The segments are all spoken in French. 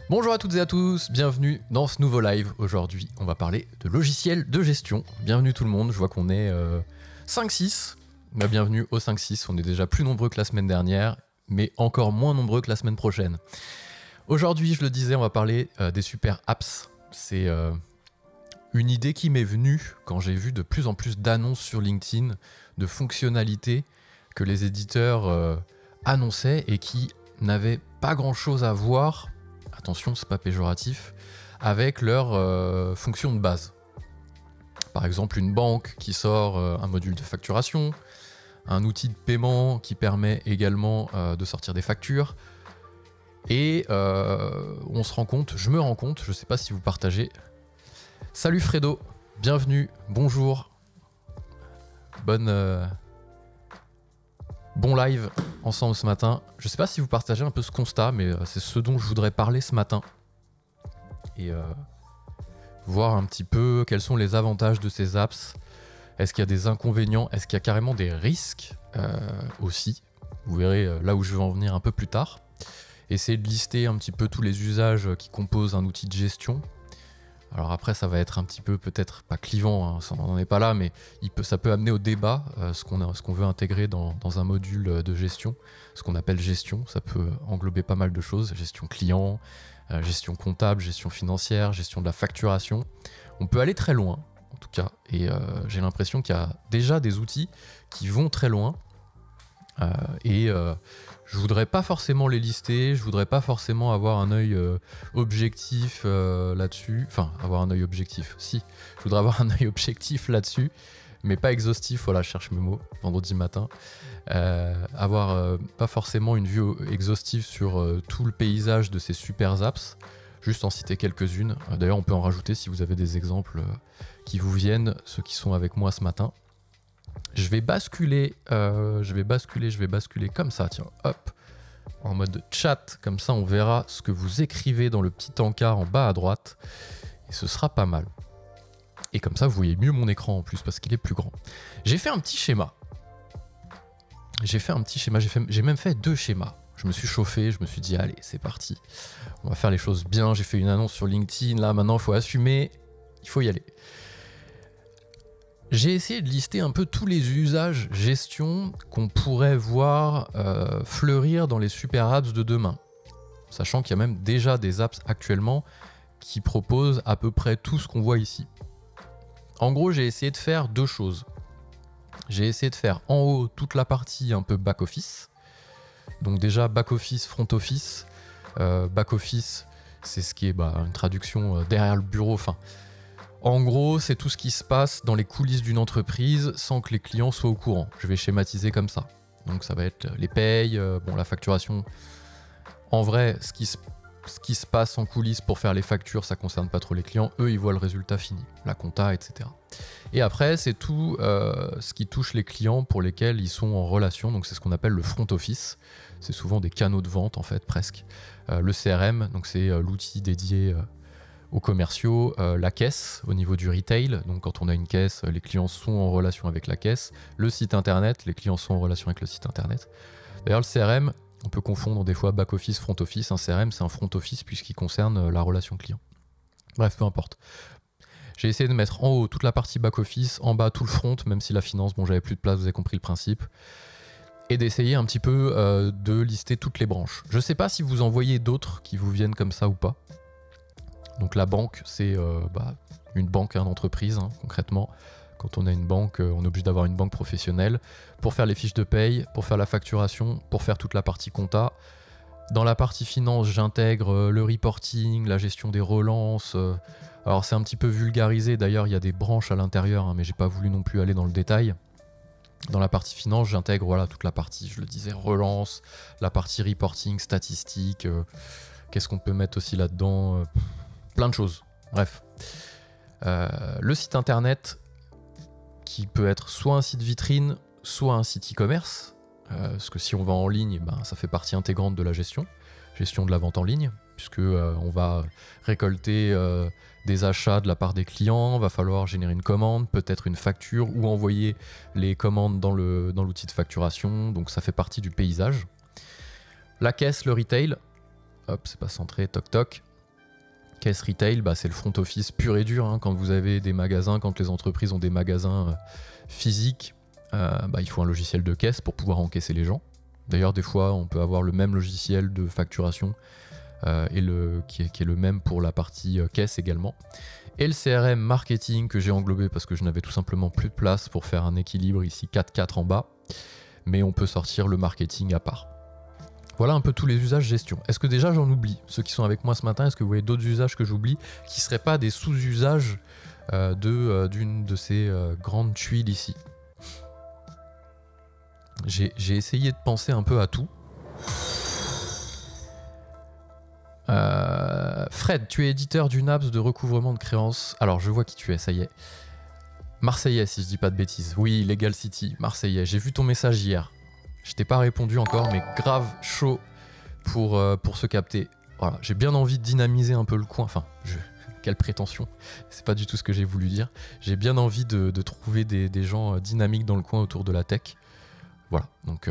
Bonjour à toutes et à tous, bienvenue dans ce nouveau live. Aujourd'hui, on va parler de logiciels de gestion. Bienvenue tout le monde, je vois qu'on est 5-6. Bienvenue au 5-6, on est déjà plus nombreux que la semaine dernière, mais encore moins nombreux que la semaine prochaine. Aujourd'hui, je le disais, on va parler des super apps. C'est une idée qui m'est venue quand j'ai vu de plus en plus d'annonces sur LinkedIn, de fonctionnalités que les éditeurs annonçaient et qui n'avaient pas grand-chose à voir, attention, c'est pas péjoratif, avec leur fonction de base. Par exemple, une banque qui sort un module de facturation, un outil de paiement qui permet également de sortir des factures. Et on se rend compte, je me rends compte, je sais pas si vous partagez. Salut Fredo, bienvenue, bonjour, bon live ensemble ce matin. Je sais pas si vous partagez un peu ce constat, mais c'est ce dont je voudrais parler ce matin. Et voir un petit peu quels sont les avantages de ces apps. Est-ce qu'il y a des inconvénients? Est-ce qu'il y a carrément des risques aussi? Vous verrez là où je vais en venir un peu plus tard. Essayer de lister un petit peu tous les usages qui composent un outil de gestion. Alors après, ça va être un petit peu peut-être pas clivant, hein, on n'en est pas là, mais ça peut amener au débat ce qu'on veut intégrer dans un module de gestion, ce qu'on appelle gestion. Ça peut englober pas mal de choses, gestion client, gestion comptable, gestion financière, gestion de la facturation. On peut aller très loin, en tout cas, et j'ai l'impression qu'il y a déjà des outils qui vont très loin. Je voudrais pas forcément les lister, je voudrais pas forcément avoir un œil objectif là-dessus, enfin avoir un œil objectif, si, je voudrais avoir un œil objectif là-dessus, mais pas exhaustif, voilà, je cherche mes mots, vendredi matin, avoir pas forcément une vue exhaustive sur tout le paysage de ces super apps, juste en citer quelques-unes. D'ailleurs on peut en rajouter si vous avez des exemples qui vous viennent, ceux qui sont avec moi ce matin. Je vais basculer comme ça, tiens, hop, en mode chat, comme ça on verra ce que vous écrivez dans le petit encart en bas à droite, et ce sera pas mal. Et comme ça vous voyez mieux mon écran en plus, parce qu'il est plus grand. J'ai fait un petit schéma. J'ai même fait 2 schémas. Je me suis chauffé, je me suis dit, allez, c'est parti. On va faire les choses bien, j'ai fait une annonce sur LinkedIn, là maintenant il faut assumer, il faut y aller. J'ai essayé de lister un peu tous les usages gestion qu'on pourrait voir fleurir dans les super apps de demain. Sachant qu'il y a même déjà des apps actuellement qui proposent à peu près tout ce qu'on voit ici. En gros, j'ai essayé de faire 2 choses. J'ai essayé de faire en haut toute la partie un peu back-office. Donc déjà back-office, front-office. Back-office, c'est ce qui est une traduction derrière le bureau, enfin... En gros, c'est tout ce qui se passe dans les coulisses d'une entreprise sans que les clients soient au courant. Je vais schématiser comme ça. Donc ça va être les payes, la facturation. En vrai, ce qui se passe en coulisses pour faire les factures, ça ne concerne pas trop les clients. Eux, ils voient le résultat fini, la compta, etc. Et après, c'est tout ce qui touche les clients pour lesquels ils sont en relation. Donc c'est ce qu'on appelle le front office. C'est souvent des canaux de vente, en fait, presque. Le CRM, donc c'est l'outil dédié... aux commerciaux, la caisse au niveau du retail, donc quand on a une caisse, les clients sont en relation avec la caisse, le site internet, les clients sont en relation avec le site internet. D'ailleurs le CRM, on peut confondre des fois back-office, front-office, un CRM c'est un front-office puisqu'il concerne la relation client. Bref, peu importe. J'ai essayé de mettre en haut toute la partie back-office, en bas tout le front, même si la finance, bon j'avais plus de place, vous avez compris le principe, et d'essayer un petit peu de lister toutes les branches. Je sais pas si vous en voyez d'autres qui vous viennent comme ça ou pas. Donc la banque, c'est une banque, une entreprise, hein, concrètement. Quand on a une banque, on est obligé d'avoir une banque professionnelle pour faire les fiches de paye, pour faire la facturation, pour faire toute la partie compta. Dans la partie finance, j'intègre le reporting, la gestion des relances. Alors c'est un petit peu vulgarisé, d'ailleurs il y a des branches à l'intérieur, hein, mais j'ai pas voulu non plus aller dans le détail. Dans la partie finance, j'intègre toute la partie, je le disais, relance, la partie reporting, statistique. Qu'est-ce qu'on peut mettre aussi là-dedans? Plein de choses, bref. Le site internet qui peut être soit un site vitrine, soit un site e-commerce, parce que si on va en ligne, ça fait partie intégrante de la gestion de la vente en ligne, puisque on va récolter des achats de la part des clients, va falloir générer une commande, peut-être une facture, ou envoyer les commandes dans l'outil de facturation, donc ça fait partie du paysage. La caisse, le retail, hop, c'est pas centré, toc toc. Caisse retail, bah, c'est le front office pur et dur. Hein. Quand vous avez des magasins, quand les entreprises ont des magasins physiques, bah, il faut un logiciel de caisse pour pouvoir encaisser les gens. D'ailleurs, des fois, on peut avoir le même logiciel de facturation qui est le même pour la partie caisse également. Et le CRM marketing que j'ai englobé parce que je n'avais tout simplement plus de place pour faire un équilibre ici 4-4 en bas. Mais on peut sortir le marketing à part. Voilà un peu tous les usages gestion. Est-ce que déjà j'en oublie? Ceux qui sont avec moi ce matin, est-ce que vous voyez d'autres usages que j'oublie qui ne seraient pas des sous-usages d'une de ces grandes tuiles ici? J'ai essayé de penser un peu à tout. Fred, tu es éditeur d'une apps de recouvrement de créances. Alors je vois qui tu es, ça y est. Marseillais, si je dis pas de bêtises. Oui, Legal City, Marseillais. J'ai vu ton message hier. Je t'ai pas répondu encore, mais grave chaud pour se capter. Voilà, j'ai bien envie de dynamiser un peu le coin. Enfin, quelle prétention. C'est pas du tout ce que j'ai voulu dire. J'ai bien envie de trouver des gens dynamiques dans le coin autour de la tech. Voilà, donc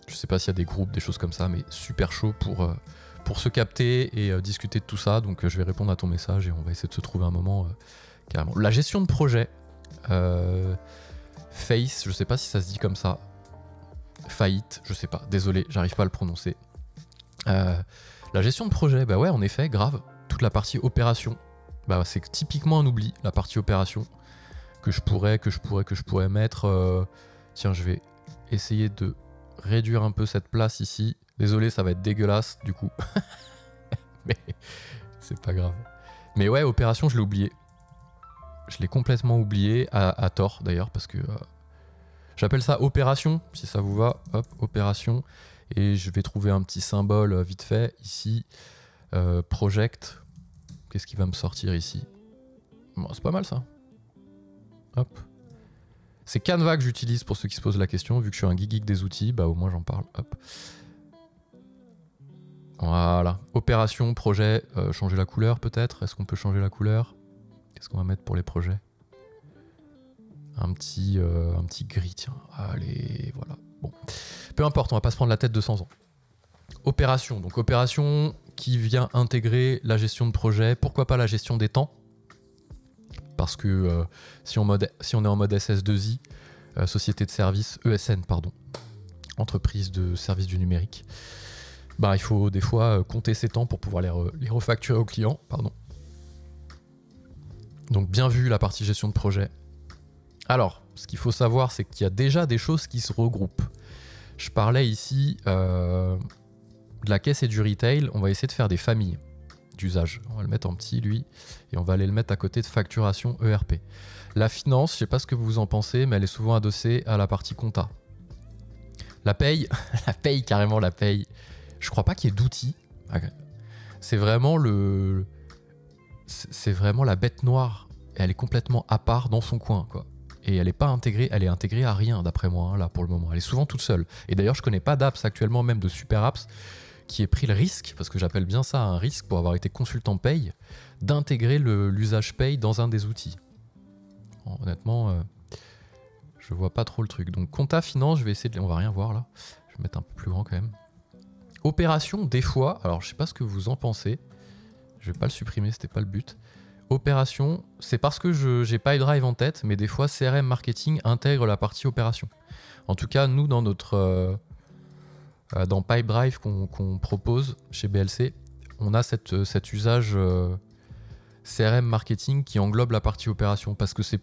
je sais pas s'il y a des groupes, des choses comme ça, mais super chaud pour se capter et discuter de tout ça. Donc je vais répondre à ton message et on va essayer de se trouver un moment carrément. La gestion de projet, Face, je sais pas si ça se dit comme ça. Faillite, je sais pas, désolé, j'arrive pas à le prononcer. La gestion de projet, bah ouais, en effet, grave. Toute la partie opération, bah c'est typiquement un oubli, la partie opération que je pourrais mettre. Tiens, je vais essayer de réduire un peu cette place ici. Désolé, ça va être dégueulasse du coup. Mais c'est pas grave. Mais ouais, opération, je l'ai oublié. Je l'ai complètement oublié, à tort d'ailleurs, parce que j'appelle ça opération, si ça vous va. Hop, opération. Et je vais trouver un petit symbole vite fait ici. Project. Qu'est-ce qui va me sortir ici? Bon, c'est pas mal ça. Hop. C'est Canva que j'utilise pour ceux qui se posent la question. Vu que je suis un geek des outils, bah au moins j'en parle. Hop. Voilà. Opération, projet, changer la couleur peut-être. Est-ce qu'on peut changer la couleur? Qu'est-ce qu'on va mettre pour les projets? Un petit gris, tiens. Allez, voilà. Bon. Peu importe, on va pas se prendre la tête 200 ans. Opération. Donc opération qui vient intégrer la gestion de projet. Pourquoi pas la gestion des temps? Parce que si on est en mode SS2I, société de service, ESN, pardon, entreprise de service du numérique, bah, il faut des fois compter ses temps pour pouvoir les refacturer au client. Pardon. Donc bien vu la partie gestion de projet. Alors, ce qu'il faut savoir, c'est qu'il y a déjà des choses qui se regroupent. Je parlais ici de la caisse et du retail. On va essayer de faire des familles d'usage. On va le mettre en petit, lui, et on va aller le mettre à côté de facturation ERP. La finance, je sais pas ce que vous en pensez, mais elle est souvent adossée à la partie compta. La paye, carrément la paye. Je crois pas qu'il y ait d'outils. C'est vraiment la bête noire. Et elle est complètement à part dans son coin, quoi. Et elle est pas intégrée, elle est intégrée à rien d'après moi, hein, là pour le moment. Elle est souvent toute seule. Et d'ailleurs, je connais pas d'apps actuellement, même de super apps, qui ait pris le risque, parce que j'appelle bien ça un risque pour avoir été consultant paye, d'intégrer l'usage paye dans un des outils. Honnêtement, je vois pas trop le truc. Donc compta, finance, je vais essayer de... On va rien voir là. Je vais mettre un peu plus grand quand même. Opération, des fois, alors je sais pas ce que vous en pensez. Je vais pas le supprimer, c'était pas le but. Opération, c'est parce que j'ai Pipedrive en tête, mais des fois CRM Marketing intègre la partie opération. En tout cas, nous dans notre dans Pipedrive qu'on propose chez BLC, on a cet usage CRM Marketing qui englobe la partie opération, parce que c'est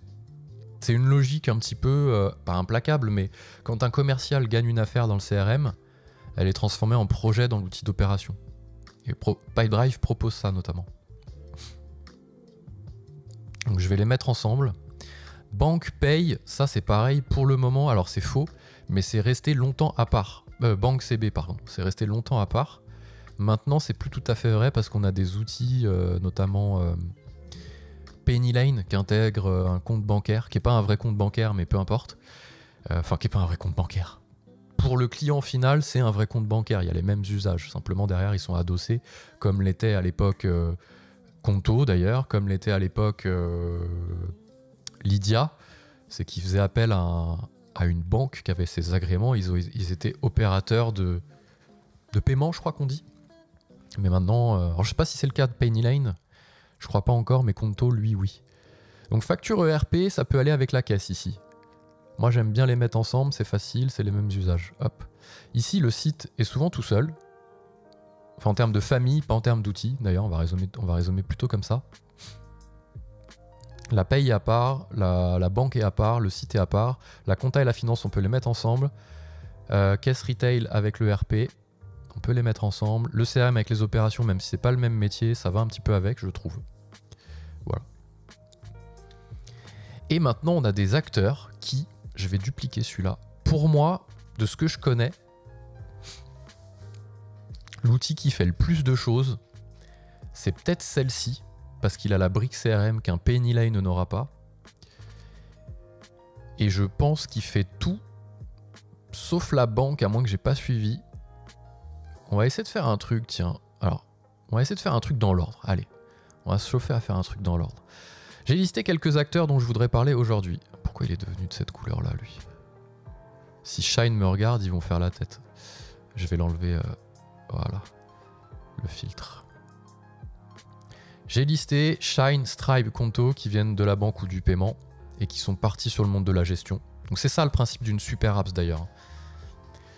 une logique un petit peu, pas implacable, mais quand un commercial gagne une affaire dans le CRM, elle est transformée en projet dans l'outil d'opération. Et Pipedrive propose ça notamment. Donc je vais les mettre ensemble. Banque paye, ça c'est pareil pour le moment. Alors c'est faux, mais c'est resté longtemps à part. Banque CB, pardon. C'est resté longtemps à part. Maintenant, c'est plus tout à fait vrai parce qu'on a des outils, notamment Pennylane, qui intègre un compte bancaire, qui n'est pas un vrai compte bancaire, mais peu importe. Enfin, qui n'est pas un vrai compte bancaire. Pour le client final, c'est un vrai compte bancaire. Il y a les mêmes usages. Simplement, derrière, ils sont adossés, comme l'était à l'époque Conto, d'ailleurs, comme l'était à l'époque Lydia. C'est qu'ils faisaient appel à une banque qui avait ses agréments. Ils étaient opérateurs de paiement, je crois qu'on dit. Mais maintenant, alors je sais pas si c'est le cas de Pennylane, Je crois pas encore, mais Conto, lui, oui. Donc facture ERP, ça peut aller avec la caisse ici. Moi, j'aime bien les mettre ensemble, c'est facile, c'est les mêmes usages. Hop. Ici, le site est souvent tout seul. Enfin, en termes de famille, pas en termes d'outils. D'ailleurs, on va raisonner plutôt comme ça. La paye est à part, la banque est à part, le site est à part. La compta et la finance, on peut les mettre ensemble. Caisse retail avec le RP, on peut les mettre ensemble. Le CRM avec les opérations, même si c'est pas le même métier, ça va un petit peu avec, je trouve. Voilà. Et maintenant, on a des acteurs qui, je vais dupliquer celui-là. Pour moi, de ce que je connais, l'outil qui fait le plus de choses, c'est peut-être celle-ci, parce qu'il a la brique CRM qu'un Pennyline n'aura pas. Et je pense qu'il fait tout, sauf la banque, à moins que j'ai pas suivi. On va essayer de faire un truc, tiens. Alors, on va essayer de faire un truc dans l'ordre. Allez, on va se chauffer à faire un truc dans l'ordre. J'ai listé quelques acteurs dont je voudrais parler aujourd'hui. Pourquoi il est devenu de cette couleur-là, lui? Si Shine me regarde, ils vont faire la tête. Je vais l'enlever, voilà, le filtre. J'ai listé Shine, Stripe, Conto qui viennent de la banque ou du paiement et qui sont partis sur le monde de la gestion. Donc c'est ça le principe d'une super apps d'ailleurs.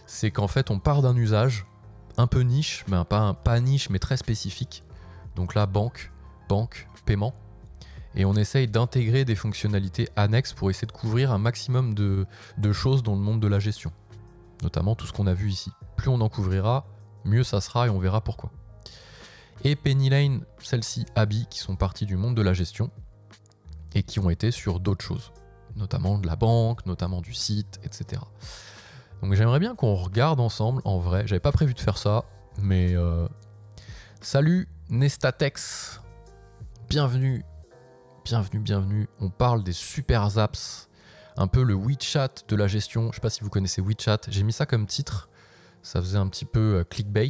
C'est qu'en fait on part d'un usage un peu niche, mais pas niche mais très spécifique. Donc là banque, paiement. Et on essaye d'intégrer des fonctionnalités annexes pour essayer de couvrir un maximum de choses dans le monde de la gestion. Notamment tout ce qu'on a vu ici. Plus on en couvrira, mieux ça sera et on verra pourquoi. Et Pennyline, celle-ci, Abby, qui sont partis du monde de la gestion et qui ont été sur d'autres choses, notamment de la banque, notamment du site, etc. Donc j'aimerais bien qu'on regarde ensemble, en vrai, j'avais pas prévu de faire ça, mais salut Nestatex, bienvenue, on parle des super apps, un peu le WeChat de la gestion, je sais pas si vous connaissez WeChat, j'ai mis ça comme titre, ça faisait un petit peu clickbait.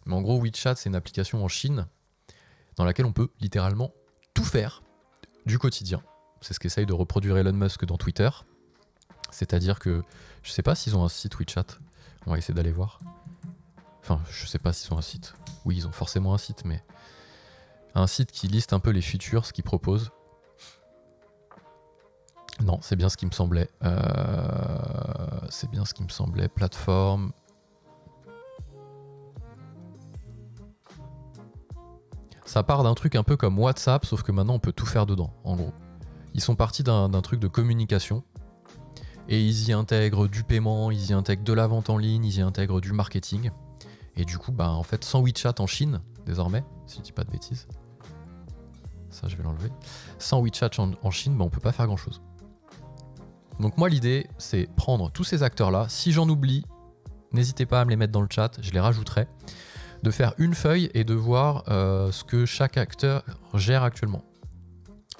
Mais en gros, WeChat, c'est une application en Chine dans laquelle on peut littéralement tout faire du quotidien. C'est ce qu'essaye de reproduire Elon Musk dans Twitter. C'est-à-dire que je sais pas s'ils ont un site WeChat. On va essayer d'aller voir. Enfin, je sais pas s'ils ont un site. Oui, ils ont forcément un site, mais un site qui liste un peu les features, ce qu'ils proposent. Non, c'est bien ce qui me semblait. C'est bien ce qui me semblait. Plateforme. Ça part d'un truc un peu comme WhatsApp, sauf que maintenant on peut tout faire dedans, en gros. Ils sont partis d'un truc de communication, et ils y intègrent du paiement, ils y intègrent de la vente en ligne, ils y intègrent du marketing. Et du coup, bah, en fait, sans WeChat en Chine, désormais, si je dis pas de bêtises, ça je vais l'enlever, sans WeChat en Chine, bah, on peut pas faire grand chose. Donc moi l'idée, c'est prendre tous ces acteurs-là, si j'en oublie, n'hésitez pas à me les mettre dans le chat, je les rajouterai. De faire une feuille et de voir ce que chaque acteur gère actuellement.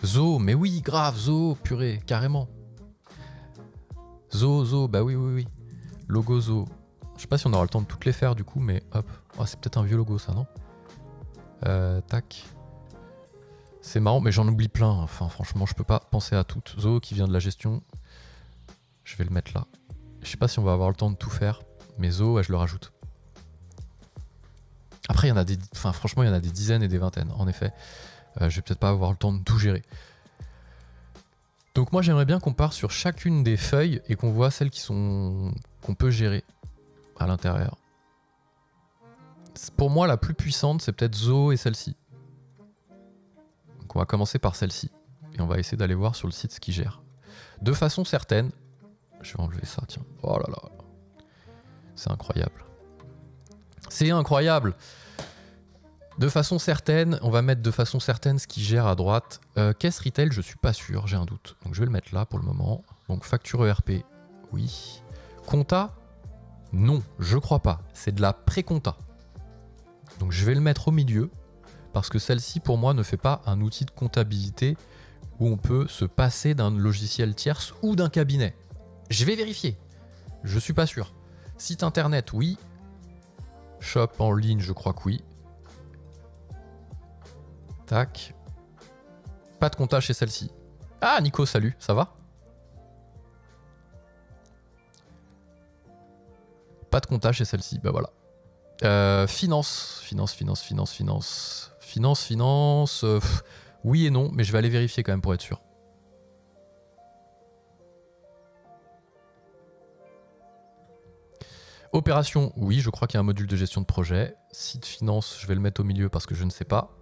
Zo, mais oui, grave, Zo, purée, carrément. Zo, bah oui. Logo Zo. Je sais pas si on aura le temps de toutes les faire du coup, mais hop. Oh, c'est peut-être un vieux logo ça, non? Tac. C'est marrant, mais j'en oublie plein. Enfin, franchement, je peux pas penser à toutes. Zo qui vient de la gestion. Je vais le mettre là. Je sais pas si on va avoir le temps de tout faire, mais Zo, ouais, je le rajoute. Après, franchement, il y en a des dizaines et des vingtaines, en effet. Je vais peut-être pas avoir le temps de tout gérer. Donc moi, j'aimerais bien qu'on parte sur chacune des feuilles et qu'on voit celles qu'on peut gérer à l'intérieur. Pour moi, la plus puissante, c'est peut-être Zo et celle-ci. Donc on va commencer par celle-ci. Et on va essayer d'aller voir sur le site ce qu'il gère. De façon certaine, je vais enlever ça, tiens. Oh là là. C'est incroyable. C'est incroyable. De façon certaine, on va mettre de façon certaine ce qui gère à droite. Caisse retail, je suis pas sûr, j'ai un doute. Donc je vais le mettre là pour le moment. Donc facture ERP, oui. Compta, non, je crois pas. C'est de la pré-compta. Donc je vais le mettre au milieu parce que celle-ci pour moi ne fait pas un outil de comptabilité où on peut se passer d'un logiciel tierce ou d'un cabinet. Je vais vérifier. Je suis pas sûr. Site internet, oui. Shop en ligne, je crois que oui. Tac. Pas de compta chez celle-ci. Ah, Nico, salut, ça va? Pas de compta chez celle-ci, bah voilà. Finance. Oui et non, mais je vais aller vérifier quand même pour être sûr. Opération, oui, je crois qu'il y a un module de gestion de projet. Site finance, je vais le mettre au milieu parce que je ne sais pas.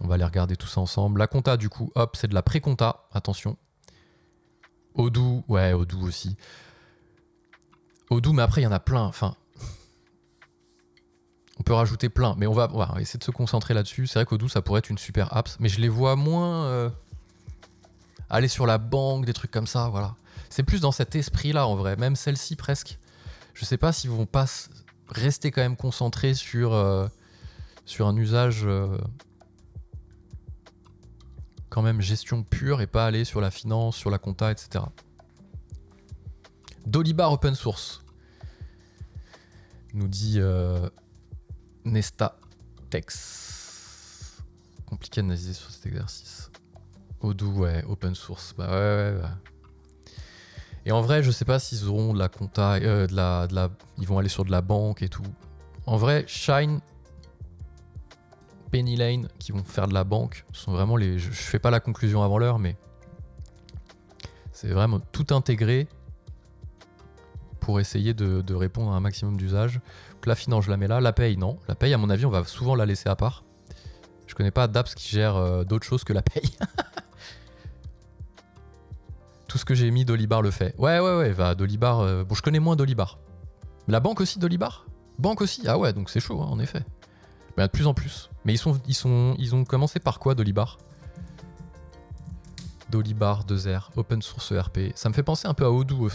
On va aller regarder tout ça ensemble. La compta, du coup, hop, c'est de la pré-compta, attention. Odoo, ouais, Odoo aussi. Odoo, mais après, il y en a plein, enfin... On peut rajouter plein, mais on va essayer de se concentrer là-dessus. C'est vrai qu'Odoo, ça pourrait être une super app, mais je les vois moins aller sur la banque, des trucs comme ça, voilà. C'est plus dans cet esprit-là, en vrai. Même celle-ci, presque. Je sais pas s'ils vont pas rester quand même concentrés sur un usage quand même gestion pure et pas aller sur la finance, sur la compta, etc. Dolibar open source, nous dit Nesta Tex. Compliqué d'analyser sur cet exercice. Odoo, ouais, open source. Bah ouais. Et en vrai, je sais pas s'ils auront de la compta, ils vont aller sur de la banque et tout. En vrai, Shine, Penny Lane, qui vont faire de la banque, sont vraiment les... Je fais pas la conclusion avant l'heure, mais c'est vraiment tout intégré pour essayer de répondre à un maximum d'usages. Donc la finance, je la mets là. La paye, non. La paye, à mon avis, on va souvent la laisser à part. Je connais pas d'apps qui gèrent d'autres choses que la paye. Tout ce que j'ai mis, Dolibar le fait. Ouais, va, Dolibar... Bon, je connais moins Dolibar. La banque aussi, Dolibar? Banque aussi? Ah ouais, donc c'est chaud, hein, en effet. Mais de plus en plus. Mais ils ont commencé par quoi, Dolibar? Dolibar 2R, open source ERP. Ça me fait penser un peu à Odoo.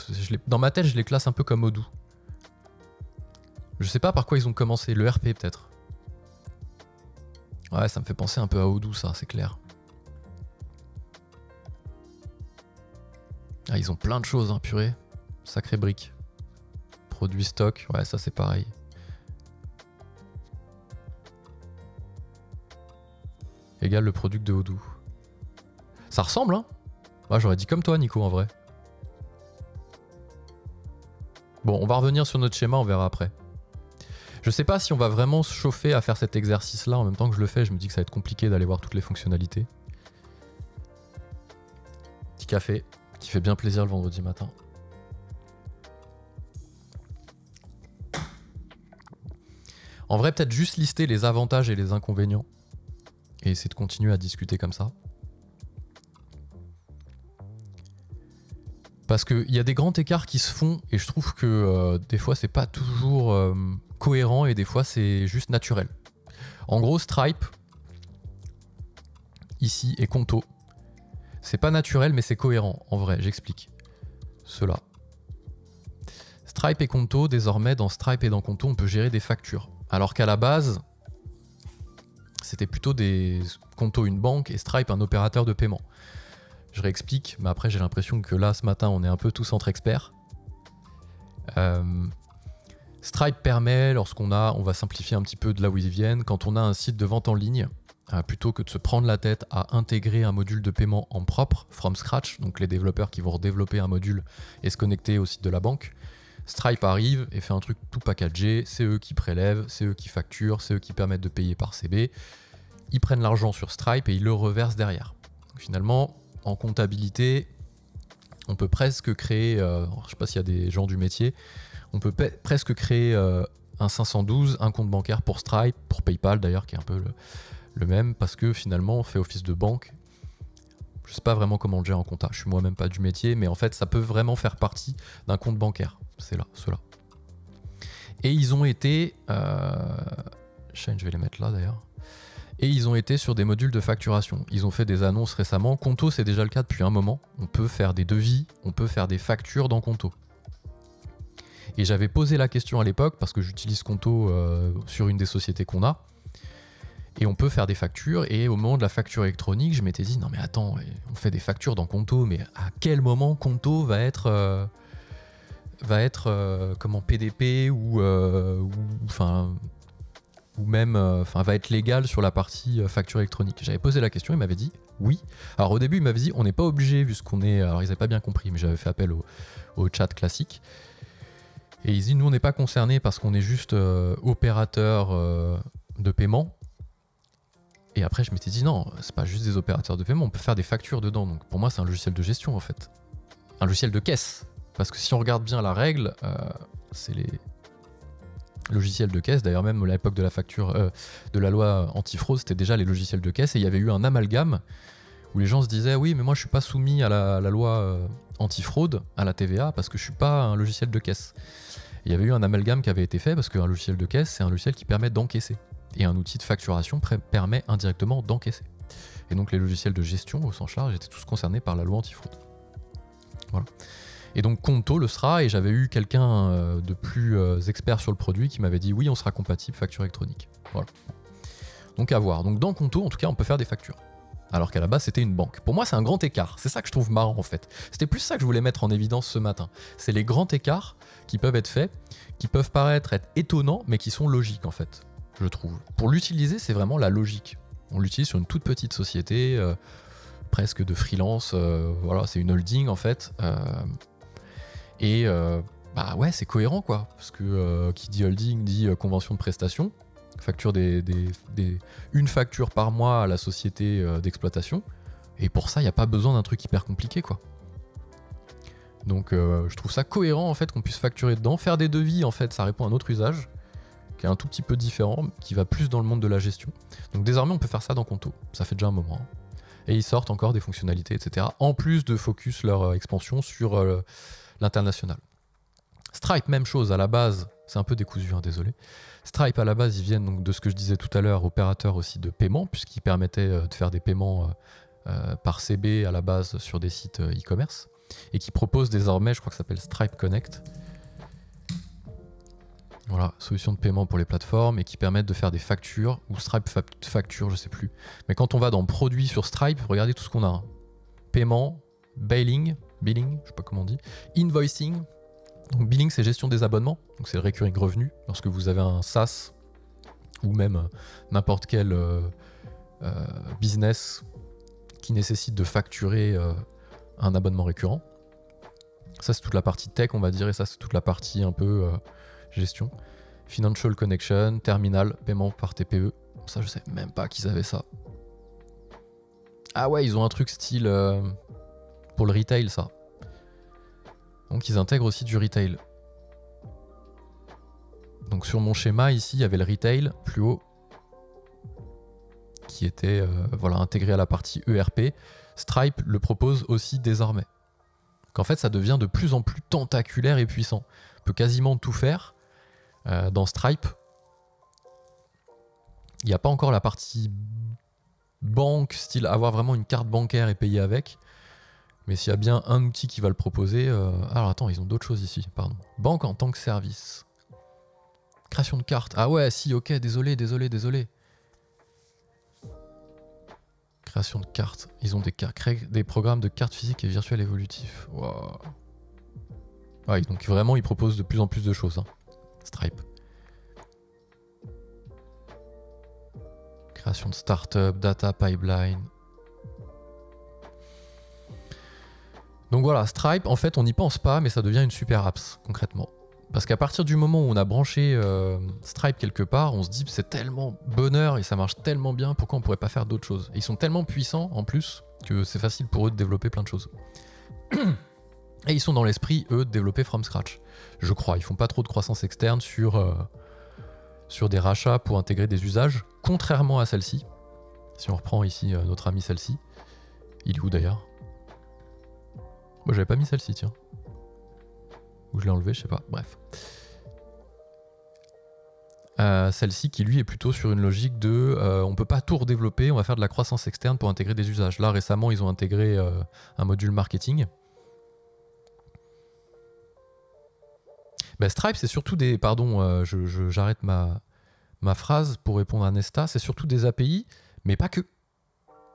Dans ma tête, je les classe un peu comme Odoo. Je sais pas par quoi ils ont commencé. Le RP, peut-être. Ouais, ça me fait penser un peu à Odoo, ça, c'est clair. Ah, ils ont plein de choses, hein, purée. Sacré brique. Produit stock, ouais, ça c'est pareil. Égale le product de Odoo. Ça ressemble, hein? Ouais, j'aurais dit comme toi, Nico, en vrai. Bon, on va revenir sur notre schéma, on verra après. Je sais pas si on va vraiment se chauffer à faire cet exercice-là. En même temps que je le fais, je me dis que ça va être compliqué d'aller voir toutes les fonctionnalités. Petit café, qui fait bien plaisir le vendredi matin. En vrai, peut-être juste lister les avantages et les inconvénients. Et essayer de continuer à discuter comme ça. Parce qu'il y a des grands écarts qui se font et je trouve que des fois c'est pas toujours cohérent et des fois c'est juste naturel. En gros, Stripe, ici, et Conto, c'est pas naturel mais c'est cohérent. En vrai, j'explique. Cela. Stripe et Conto, désormais dans Stripe et dans Conto, on peut gérer des factures. Alors qu'à la base, c'était plutôt des Conto une banque et Stripe un opérateur de paiement. Je réexplique, mais après j'ai l'impression que là, ce matin, on est un peu tous entre experts. Stripe permet, lorsqu'on va simplifier un petit peu de là où ils viennent, quand on a un site de vente en ligne, plutôt que de se prendre la tête à intégrer un module de paiement en propre, from scratch, donc les développeurs qui vont redévelopper un module et se connecter au site de la banque, Stripe arrive et fait un truc tout packagé, c'est eux qui prélèvent, c'est eux qui facturent, c'est eux qui permettent de payer par CB. Ils prennent l'argent sur Stripe et ils le reversent derrière. Donc, finalement, en comptabilité, on peut presque créer, je ne sais pas s'il y a des gens du métier, on peut presque créer un 512, un compte bancaire pour Stripe, pour PayPal d'ailleurs, qui est un peu le même, parce que finalement on fait office de banque. Je ne sais pas vraiment comment on le gère en compta, je suis moi-même pas du métier, mais en fait ça peut vraiment faire partie d'un compte bancaire, c'est là, ceux-là. Et ils ont été, Shine, je vais les mettre là d'ailleurs. Et ils ont été sur des modules de facturation. Ils ont fait des annonces récemment. Conto, c'est déjà le cas depuis un moment. On peut faire des devis, on peut faire des factures dans Conto. Et j'avais posé la question à l'époque, parce que j'utilise Conto sur une des sociétés qu'on a. Et on peut faire des factures. Et au moment de la facture électronique, je m'étais dit, non mais attends, on fait des factures dans Conto, mais à quel moment Conto va être comment PDP ou même va être légal sur la partie facture électronique. J'avais posé la question, il m'avait dit oui. Alors au début, il m'avait dit on n'est pas obligé vu ce qu'on est... Alors ils n'avaient pas bien compris, mais j'avais fait appel au chat classique. Et ils disent nous on n'est pas concernés parce qu'on est juste opérateur de paiement. Et après, je m'étais dit non, c'est pas juste des opérateurs de paiement, on peut faire des factures dedans. Donc pour moi, c'est un logiciel de gestion en fait. Un logiciel de caisse. Parce que si on regarde bien la règle, c'est les logiciels de caisse. D'ailleurs, même à l'époque de la facture, de la loi antifraude, c'était déjà les logiciels de caisse. Et il y avait eu un amalgame où les gens se disaient oui, mais moi je suis pas soumis à la loi antifraude, à la TVA, parce que je suis pas un logiciel de caisse. Et il y avait eu un amalgame qui avait été fait parce qu'un logiciel de caisse, c'est un logiciel qui permet d'encaisser. Et un outil de facturation permet indirectement d'encaisser. Et donc les logiciels de gestion au sens large étaient tous concernés par la loi antifraude. Voilà. Et donc Conto le sera, et j'avais eu quelqu'un de plus expert sur le produit qui m'avait dit oui, on sera compatible facture électronique. Voilà. Donc à voir. Donc dans Conto, en tout cas, on peut faire des factures. Alors qu'à la base, c'était une banque. Pour moi, c'est un grand écart. C'est ça que je trouve marrant en fait. C'était plus ça que je voulais mettre en évidence ce matin. C'est les grands écarts qui peuvent être faits, qui peuvent paraître être étonnants, mais qui sont logiques en fait, je trouve. Pour l'utiliser, c'est vraiment la logique. On l'utilise sur une toute petite société, presque de freelance. Voilà, c'est une holding en fait. Bah ouais, c'est cohérent quoi. Parce que qui dit holding dit convention de prestation. Facture une facture par mois à la société d'exploitation. Et pour ça, il n'y a pas besoin d'un truc hyper compliqué quoi. Donc je trouve ça cohérent en fait qu'on puisse facturer dedans. Faire des devis en fait, ça répond à un autre usage qui est un tout petit peu différent, qui va plus dans le monde de la gestion. Donc désormais on peut faire ça dans Conto, ça fait déjà un moment. Et ils sortent encore des fonctionnalités, etc. En plus de focus leur expansion sur l'international. Stripe, même chose, à la base, c'est un peu décousu, hein, désolé. Stripe, à la base, ils viennent donc de ce que je disais tout à l'heure, opérateurs aussi de paiement, puisqu'ils permettaient de faire des paiements par CB à la base sur des sites e-commerce, et qui proposent désormais, je crois que ça s'appelle Stripe Connect. Voilà, solution de paiement pour les plateformes, et qui permettent de faire des factures, ou Stripe facture, je sais plus. Mais quand on va dans produits sur Stripe, regardez tout ce qu'on a. Hein. Paiement, billing, je sais pas comment on dit, invoicing. Donc billing, c'est gestion des abonnements, donc c'est le recurring revenu. Lorsque vous avez un SaaS ou même n'importe quel business qui nécessite de facturer un abonnement récurrent. Ça, c'est toute la partie tech, on va dire, et ça, c'est toute la partie un peu gestion. Financial connection, terminal, paiement par TPE. Ça, je sais même pas qu'ils avaient ça. Ah ouais, ils ont un truc style pour le retail, ça. Donc ils intègrent aussi du retail. Donc sur mon schéma ici, il y avait le retail plus haut qui était voilà, intégré à la partie ERP. Stripe le propose aussi désormais. Donc en fait, ça devient de plus en plus tentaculaire et puissant. On peut quasiment tout faire dans Stripe. Il n'y a pas encore la partie banque, style avoir vraiment une carte bancaire et payer avec. Mais s'il y a bien un outil qui va le proposer... Alors attends, ils ont d'autres choses ici, pardon. Banque en tant que service. Création de carte. Ah ouais, si, ok, désolé. Création de cartes. Ils ont créé des programmes de cartes physiques et virtuelles évolutifs. Wow. Ouais, donc vraiment, ils proposent de plus en plus de choses. Hein. Stripe. Création de start-up, data pipeline... Donc voilà, Stripe, en fait, on n'y pense pas, mais ça devient une super apps, concrètement. Parce qu'à partir du moment où on a branché Stripe quelque part, on se dit c'est tellement bonheur et ça marche tellement bien, pourquoi on pourrait pas faire d'autres choses? Et ils sont tellement puissants, en plus, que c'est facile pour eux de développer plein de choses. Et ils sont dans l'esprit, eux, de développer from scratch. Je crois, ils font pas trop de croissance externe sur des rachats pour intégrer des usages, contrairement à celle-ci. Si on reprend ici notre ami celle-ci, il est où d'ailleurs? Moi j'avais pas mis celle-ci, tiens. Ou je l'ai enlevé, je sais pas, bref. Celle-ci qui lui est plutôt sur une logique de on peut pas tout redévelopper, on va faire de la croissance externe pour intégrer des usages. Là récemment ils ont intégré un module marketing. Bah, Stripe c'est surtout des... Pardon, j'arrête ma phrase pour répondre à Nesta, c'est surtout des API, mais pas que.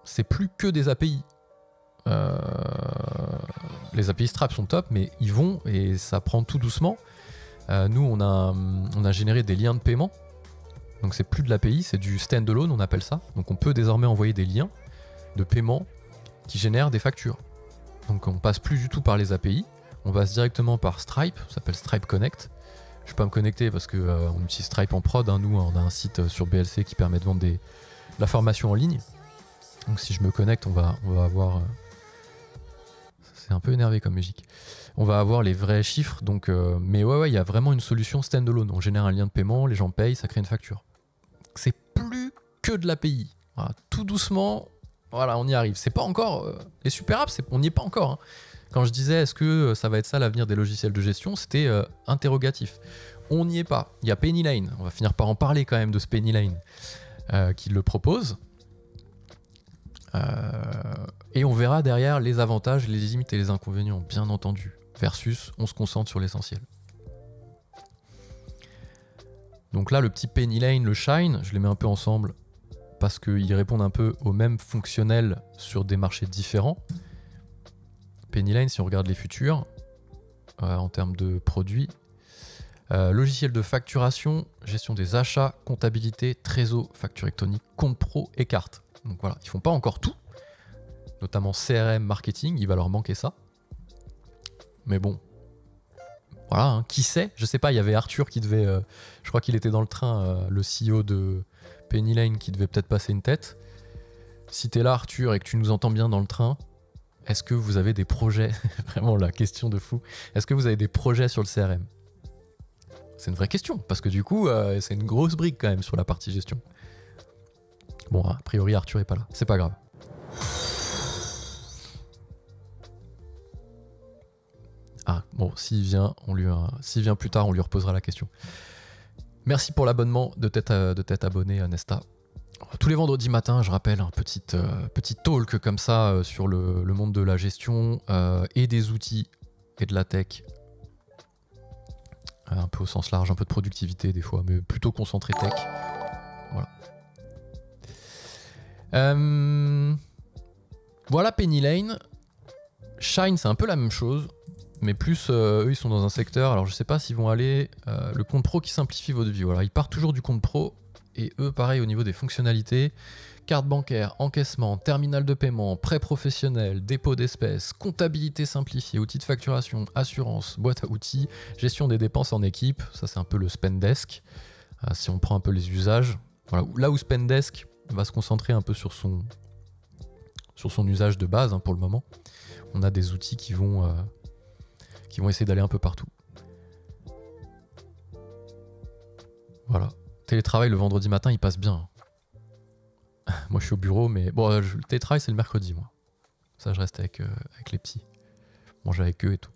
C'est plus que des API. Les API Stripe sont top, mais ils vont, et ça prend tout doucement. Nous, on a généré des liens de paiement. Donc c'est plus de l'API, c'est du standalone, on appelle ça. Donc on peut désormais envoyer des liens de paiement qui génèrent des factures. Donc on passe plus du tout par les API, on passe directement par Stripe, ça s'appelle Stripe Connect. Je peux pas me connecter parce que on utilise Stripe en prod. Hein. Nous, on a un site sur BLC qui permet de vendre la formation en ligne. Donc si je me connecte, on va avoir... c'est un peu énervé comme musique. On va avoir les vrais chiffres. Donc, mais ouais, il y a vraiment une solution standalone. On génère un lien de paiement, les gens payent, ça crée une facture. C'est plus que de l'API. Voilà, tout doucement, voilà, on y arrive. C'est pas encore... les super apps, on n'y est pas encore. Hein. Quand je disais, est-ce que ça va être ça l'avenir des logiciels de gestion, c'était interrogatif. On n'y est pas. Il y a Pennylane. On va finir par en parler quand même de ce Pennylane qui le propose. Et on verra derrière les avantages, les limites et les inconvénients, bien entendu, versus on se concentre sur l'essentiel. Donc là, le petit Pennylane, le Shine, je les mets un peu ensemble parce qu'ils répondent un peu aux mêmes fonctionnels sur des marchés différents. Pennylane, si on regarde les futurs, en termes de produits, logiciel de facturation, gestion des achats, comptabilité, trésor, facture électronique, compte pro et carte. Donc voilà, ils font pas encore tout, notamment CRM, marketing, il va leur manquer ça. Mais bon, voilà, hein, qui sait, je sais pas, il y avait Arthur qui devait, je crois qu'il était dans le train, le CEO de Pennylane qui devait peut-être passer une tête. Si t'es là Arthur et que tu nous entends bien dans le train, est-ce que vous avez des projets, vraiment la question de fou, est-ce que vous avez des projets sur le CRM? C'est une vraie question, parce que du coup, c'est une grosse brique quand même sur la partie gestion. Bon, a priori, Arthur est pas là. C'est pas grave. Ah, bon, s'il vient plus tard, on lui reposera la question. Merci pour l'abonnement de t'être abonné, Nesta. Tous les vendredis matins, je rappelle, un petit talk comme ça sur le monde de la gestion et des outils et de la tech. Un peu au sens large, un peu de productivité des fois, mais plutôt concentré tech. Voilà. Voilà Pennylane. Shine, c'est un peu la même chose, mais plus eux ils sont dans un secteur, alors je sais pas s'ils vont aller le compte pro qui simplifie votre vie. Voilà, ils partent toujours du compte pro et eux pareil au niveau des fonctionnalités, carte bancaire, encaissement, terminal de paiement, prêt professionnel, dépôt d'espèces, comptabilité simplifiée, outils de facturation, assurance, boîte à outils, gestion des dépenses en équipe, ça c'est un peu le Spendesk. Si on prend un peu les usages, voilà, là où Spendesk va se concentrer un peu sur son usage de base hein, pour le moment. On a des outils qui vont essayer d'aller un peu partout. Voilà. Télétravail le vendredi matin, il passe bien. Moi je suis au bureau, mais bon, le télétravail c'est le mercredi, moi. Ça je reste avec les petits. Manger avec eux et tout.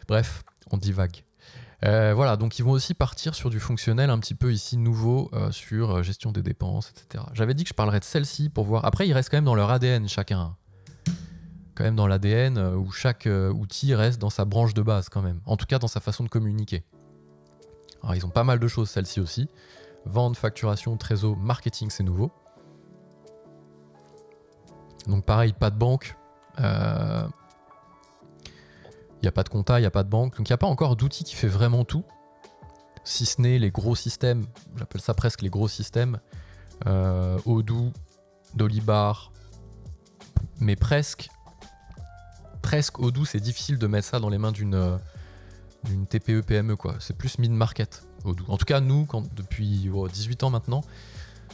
Bref, on divague. Voilà, donc ils vont aussi partir sur du fonctionnel un petit peu ici nouveau sur gestion des dépenses, etc. J'avais dit que je parlerais de celle-ci pour voir. Après, ils restent quand même dans leur ADN chacun. Quand même dans l'ADN où chaque outil reste dans sa branche de base quand même. En tout cas, dans sa façon de communiquer. Alors, ils ont pas mal de choses, celle-ci aussi. Vente, facturation, trésor, marketing, c'est nouveau. Donc pareil, pas de banque. Il n'y a pas de compta, il n'y a pas de banque. Donc il n'y a pas encore d'outil qui fait vraiment tout. Si ce n'est les gros systèmes, j'appelle ça presque les gros systèmes. Odoo, Dolibar, mais presque Odoo, c'est difficile de mettre ça dans les mains d'une TPE, PME, quoi. C'est plus mid-market, Odoo. En tout cas, nous, depuis 18 ans maintenant,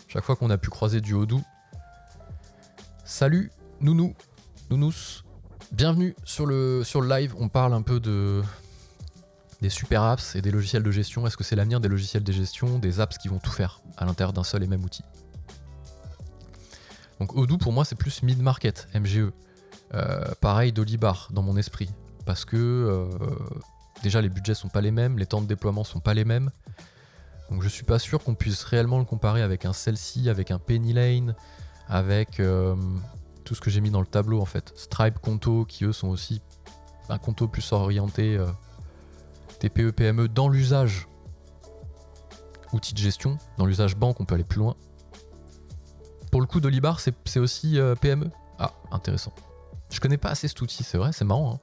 chaque fois qu'on a pu croiser du Odoo, salut, nounous, bienvenue sur le live. On parle un peu des super apps et des logiciels de gestion. Est-ce que c'est l'avenir des logiciels de gestion, des apps qui vont tout faire à l'intérieur d'un seul et même outil? Donc Odoo, pour moi, c'est plus mid-market, MGE. Pareil Dolibar dans mon esprit, parce que déjà les budgets sont pas les mêmes, les temps de déploiement sont pas les mêmes, donc je suis pas sûr qu'on puisse réellement le comparer avec un Celsi, avec un Pennylane, avec tout ce que j'ai mis dans le tableau en fait. Stripe, Conto, qui eux sont aussi un Conto plus orienté TPE, PME dans l'usage outil de gestion, dans l'usage banque on peut aller plus loin. Pour le coup Dolibar c'est aussi PME. Ah, intéressant. Je connais pas assez cet outil, c'est vrai, c'est marrant. Hein.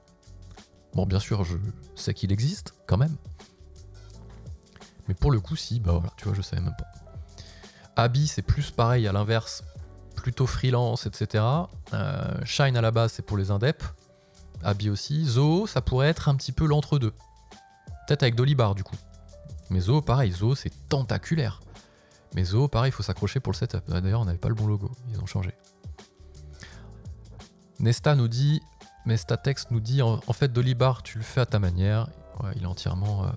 Bon, bien sûr, je sais qu'il existe, quand même. Mais pour le coup, si, bah voilà, tu vois, je savais même pas. Abi, c'est plus pareil, à l'inverse, plutôt freelance, etc. Shine, à la base, c'est pour les indeps. Abi aussi. Zoho, ça pourrait être un petit peu l'entre-deux. Peut-être avec Dolibar, du coup. Mais Zoho, pareil, Zoho, c'est tentaculaire. Mais Zoho, pareil, il faut s'accrocher pour le setup. D'ailleurs, on n'avait pas le bon logo, ils ont changé. Nesta nous dit, Nestatext nous dit, en fait, Dolibar, tu le fais à ta manière. Ouais, il est entièrement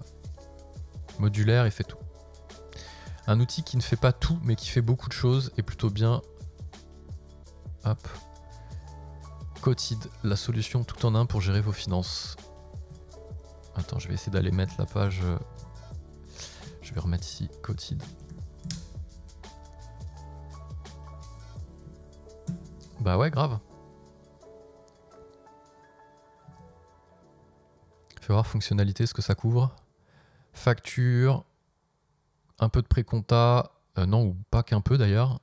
modulaire et fait tout. Un outil qui ne fait pas tout, mais qui fait beaucoup de choses, est plutôt bien. Hop. Cotid, la solution tout en un pour gérer vos finances. Attends, je vais essayer d'aller mettre la page. Je vais remettre ici Cotid. Bah ouais, grave. Fais voir fonctionnalité, ce que ça couvre. Facture, un peu de pré-compta, non, ou pas qu'un peu d'ailleurs.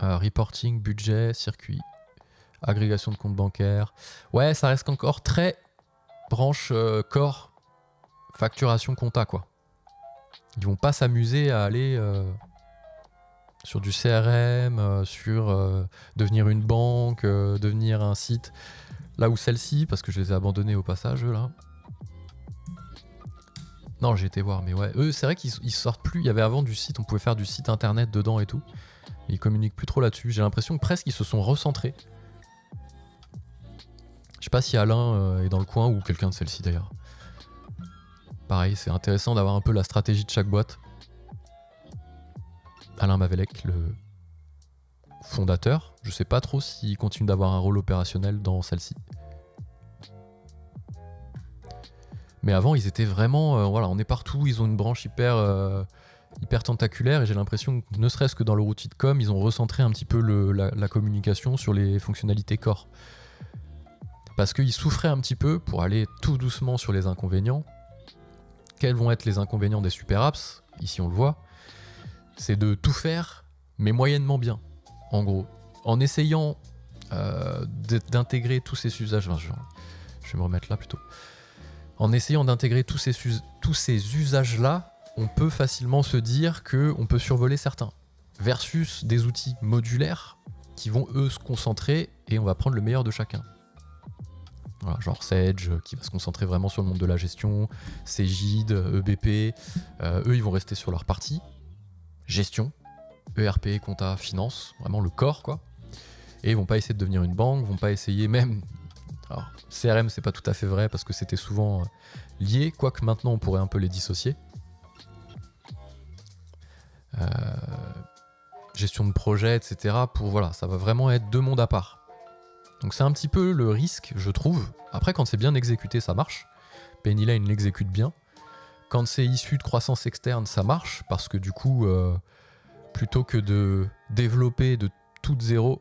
Reporting, budget, circuit, agrégation de comptes bancaires. Ouais, ça reste encore très branche core, facturation compta, quoi. Ils vont pas s'amuser à aller sur du CRM, sur devenir une banque, devenir un site. Là où celle-ci, parce que je les ai abandonnés au passage, eux, là. Non, j'ai été voir, mais ouais. Eux, c'est vrai qu'ils sortent plus. Il y avait avant du site, on pouvait faire du site internet dedans et tout. Ils communiquent plus trop là-dessus. J'ai l'impression que presque ils se sont recentrés. Je sais pas si Alain est dans le coin ou quelqu'un de celle-ci d'ailleurs. Pareil, c'est intéressant d'avoir un peu la stratégie de chaque boîte. Alain Mavelec, le fondateur. Je sais pas trop s'il continue d'avoir un rôle opérationnel dans celle-ci. Mais avant, ils étaient vraiment... voilà, on est partout, ils ont une branche hyper tentaculaire et j'ai l'impression que, ne serait-ce que dans leur outil de com, ils ont recentré un petit peu la communication sur les fonctionnalités core. Parce qu'ils souffraient un petit peu, pour aller tout doucement sur les inconvénients. Quels vont être les inconvénients des super apps? Ici, on le voit. C'est de tout faire, mais moyennement bien, en gros. En essayant d'intégrer tous ces usages... Enfin, je vais me remettre là plutôt. En essayant d'intégrer tous ces usages-là, on peut facilement se dire qu'on peut survoler certains. Versus des outils modulaires qui vont, eux, se concentrer et on va prendre le meilleur de chacun. Voilà, genre Sage qui va se concentrer vraiment sur le monde de la gestion, Cegid, EBP, eux ils vont rester sur leur partie. Gestion, ERP, compta, finance, vraiment le corps quoi. Et ils vont pas essayer de devenir une banque, vont pas essayer même... Alors, CRM, c'est pas tout à fait vrai parce que c'était souvent lié, quoique maintenant on pourrait un peu les dissocier. Gestion de projet, etc. Pour voilà, ça va vraiment être deux mondes à part. Donc c'est un petit peu le risque, je trouve. Après, quand c'est bien exécuté, ça marche. Pennyline l'exécute bien. Quand c'est issu de croissance externe, ça marche parce que du coup, plutôt que de développer de tout zéro,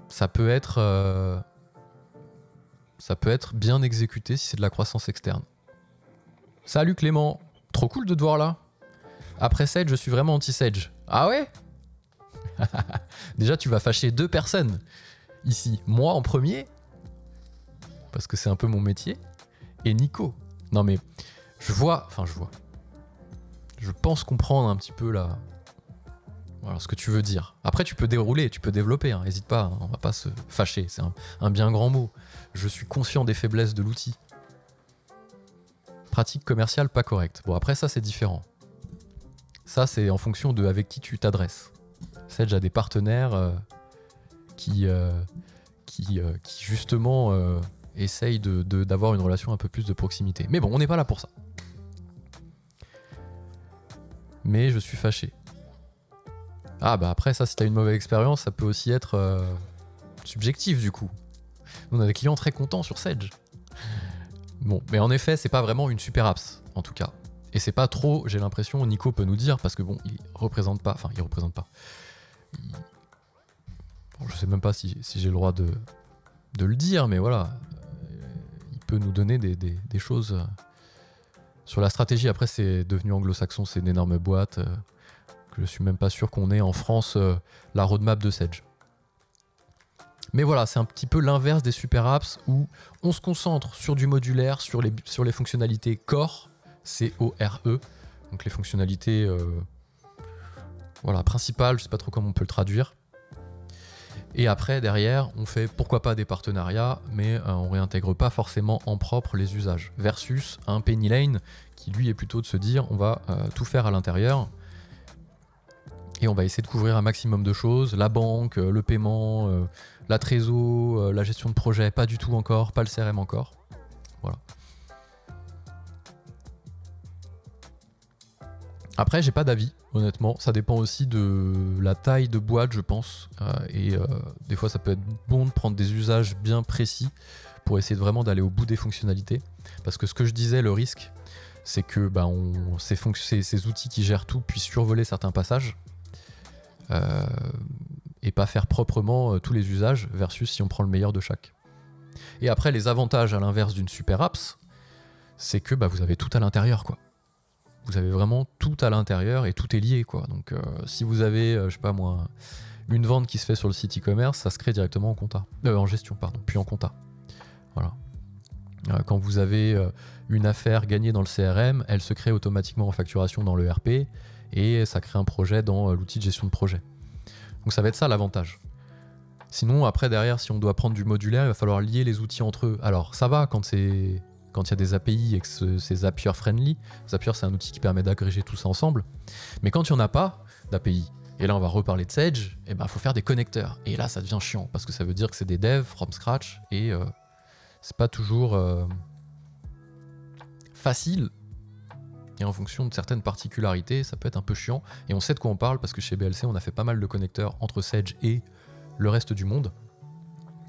ça peut être bien exécuté si c'est de la croissance externe. Salut Clément, trop cool de te voir là. Après Sage, je suis vraiment anti-Sage. Ah ouais? Déjà, tu vas fâcher deux personnes ici. Moi en premier, parce que c'est un peu mon métier, et Nico. Non mais, je pense comprendre un petit peu là. Voilà ce que tu veux dire. Après, tu peux dérouler, tu peux développer, hein. N'hésite pas, hein. On va pas se fâcher, c'est un bien grand mot. Je suis conscient des faiblesses de l'outil. Pratique commerciale pas correcte. Bon, après ça, c'est différent. Ça, c'est en fonction de avec qui tu t'adresses. Sage a des partenaires qui justement essayent d'avoir une relation un peu plus de proximité. Mais bon, on n'est pas là pour ça. Mais je suis fâché. Ah bah après ça, si t'as une mauvaise expérience, ça peut aussi être subjectif du coup. On a des clients très contents sur Sage. Bon, mais en effet, c'est pas vraiment une super apps, en tout cas. Et c'est pas trop, j'ai l'impression, Nico peut nous dire, parce que bon, il représente pas... Bon, je sais même pas si j'ai le droit de le dire, mais voilà. Il peut nous donner des choses sur la stratégie. Après, c'est devenu anglo-saxon, c'est une énorme boîte... que je suis même pas sûr qu'on ait en France la roadmap de Sage. Mais voilà, c'est un petit peu l'inverse des super apps où on se concentre sur du modulaire, sur les fonctionnalités core, C-O-R-E, donc les fonctionnalités voilà, principales, je sais pas trop comment on peut le traduire. Et après, derrière, on fait pourquoi pas des partenariats, mais on réintègre pas forcément en propre les usages. Versus un Pennylane qui lui est plutôt de se dire on va tout faire à l'intérieur et on va essayer de couvrir un maximum de choses. La banque, le paiement, la trésor, la gestion de projet, pas du tout encore, pas le CRM encore. Voilà. Après, j'ai pas d'avis, honnêtement. Ça dépend aussi de la taille de boîte, je pense. Des fois, ça peut être bon de prendre des usages bien précis pour essayer vraiment d'aller au bout des fonctionnalités. Parce que ce que je disais, le risque, c'est que ces outils qui gèrent tout puissent survoler certains passages et pas faire proprement tous les usages, versus si on prend le meilleur de chaque. Et après, les avantages à l'inverse d'une super apps, c'est que vous avez tout à l'intérieur, quoi. Vous avez vraiment tout à l'intérieur et tout est lié, quoi. Donc si vous avez, je sais pas moi, une vente qui se fait sur le site e-commerce, ça se crée directement en compta. En gestion, pardon, puis en compta. Voilà. Quand vous avez une affaire gagnée dans le CRM, elle se crée automatiquement en facturation dans le RP et ça crée un projet dans l'outil de gestion de projet. Donc ça va être ça l'avantage. Sinon, après, derrière, si on doit prendre du modulaire, il va falloir lier les outils entre eux. Alors, ça va quand il y a des API et que c'est Zapier friendly. Zapier, c'est un outil qui permet d'agréger tout ça ensemble. Mais quand il n'y en a pas d'API, et là on va reparler de Sage, il faut faire des connecteurs. Et là ça devient chiant, parce que ça veut dire que c'est des devs from scratch, et c'est pas toujours facile. Et en fonction de certaines particularités, ça peut être un peu chiant. Et on sait de quoi on parle, parce que chez BLC, on a fait pas mal de connecteurs entre Sage et le reste du monde.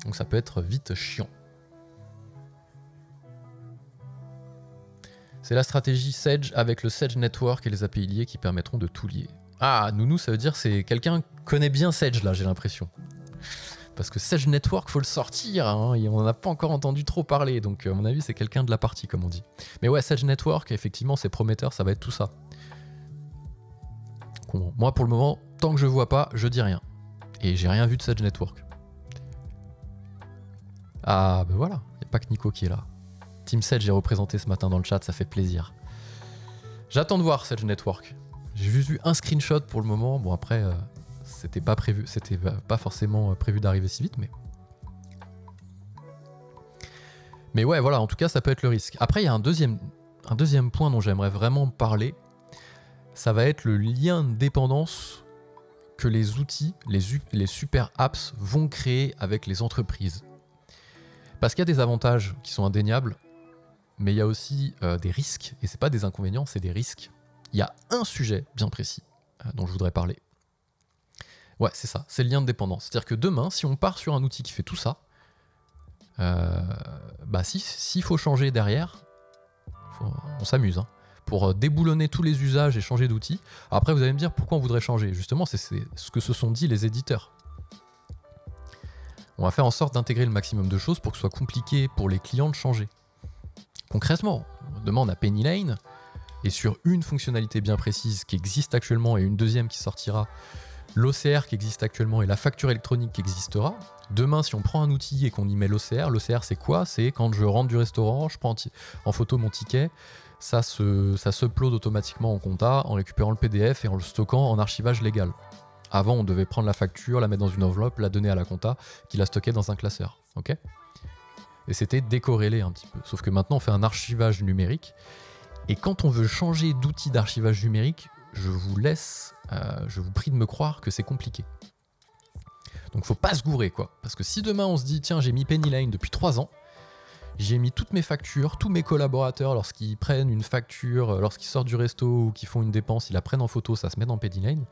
Donc ça peut être vite chiant. C'est la stratégie Sage avec le Sage Network et les API liés qui permettront de tout lier. Ah, Nounou, ça veut dire c'est quelqu'un connaît bien Sage là, j'ai l'impression. Parce que Sage Network, faut le sortir, hein, et on n'en a pas encore entendu trop parler, donc à mon avis c'est quelqu'un de la partie comme on dit. Mais ouais, Sage Network, effectivement c'est prometteur, ça va être tout ça. Moi pour le moment, tant que je vois pas, je dis rien. Et j'ai rien vu de Sage Network. Ah ben voilà, il n'y a pas que Nico qui est là. Team Sage est représenté ce matin dans le chat, ça fait plaisir. J'attends de voir Sage Network. J'ai juste vu un screenshot pour le moment. Bon après, c'était pas prévu, c'était pas forcément prévu d'arriver si vite, mais ouais, voilà. En tout cas, ça peut être le risque. Après, il y a un deuxième point dont j'aimerais vraiment parler. Ça va être le lien de dépendance que les outils, les super apps vont créer avec les entreprises. Parce qu'il y a des avantages qui sont indéniables, mais il y a aussi des risques, et c'est pas des inconvénients, c'est des risques. Il y a un sujet bien précis dont je voudrais parler. Ouais, c'est ça, c'est le lien de dépendance. C'est-à-dire que demain, si on part sur un outil qui fait tout ça, s'il faut changer derrière, on s'amuse, hein, pour déboulonner tous les usages et changer d'outil. Après, vous allez me dire pourquoi on voudrait changer. Justement, c'est ce que se sont dit les éditeurs. On va faire en sorte d'intégrer le maximum de choses pour que ce soit compliqué pour les clients de changer. Concrètement, on demande à Pennylane, et sur une fonctionnalité bien précise qui existe actuellement et une deuxième qui sortira, l'OCR qui existe actuellement et la facture électronique qui existera. Demain, si on prend un outil et qu'on y met l'OCR c'est quoi? C'est quand je rentre du restaurant, je prends en photo mon ticket, ça s'upload automatiquement en compta en récupérant le PDF et en le stockant en archivage légal. Avant, on devait prendre la facture, la mettre dans une enveloppe, la donner à la compta, qui la stockait dans un classeur. Ok ? Et c'était décorrélé un petit peu. Sauf que maintenant, on fait un archivage numérique. Et quand on veut changer d'outil d'archivage numérique, je vous prie de me croire que c'est compliqué. Donc faut pas se gourer, quoi. Parce que si demain on se dit, tiens, j'ai mis Pennylane depuis 3 ans, j'ai mis toutes mes factures, tous mes collaborateurs, lorsqu'ils prennent une facture, lorsqu'ils sortent du resto ou qu'ils font une dépense, ils la prennent en photo, ça se met dans Pennylane.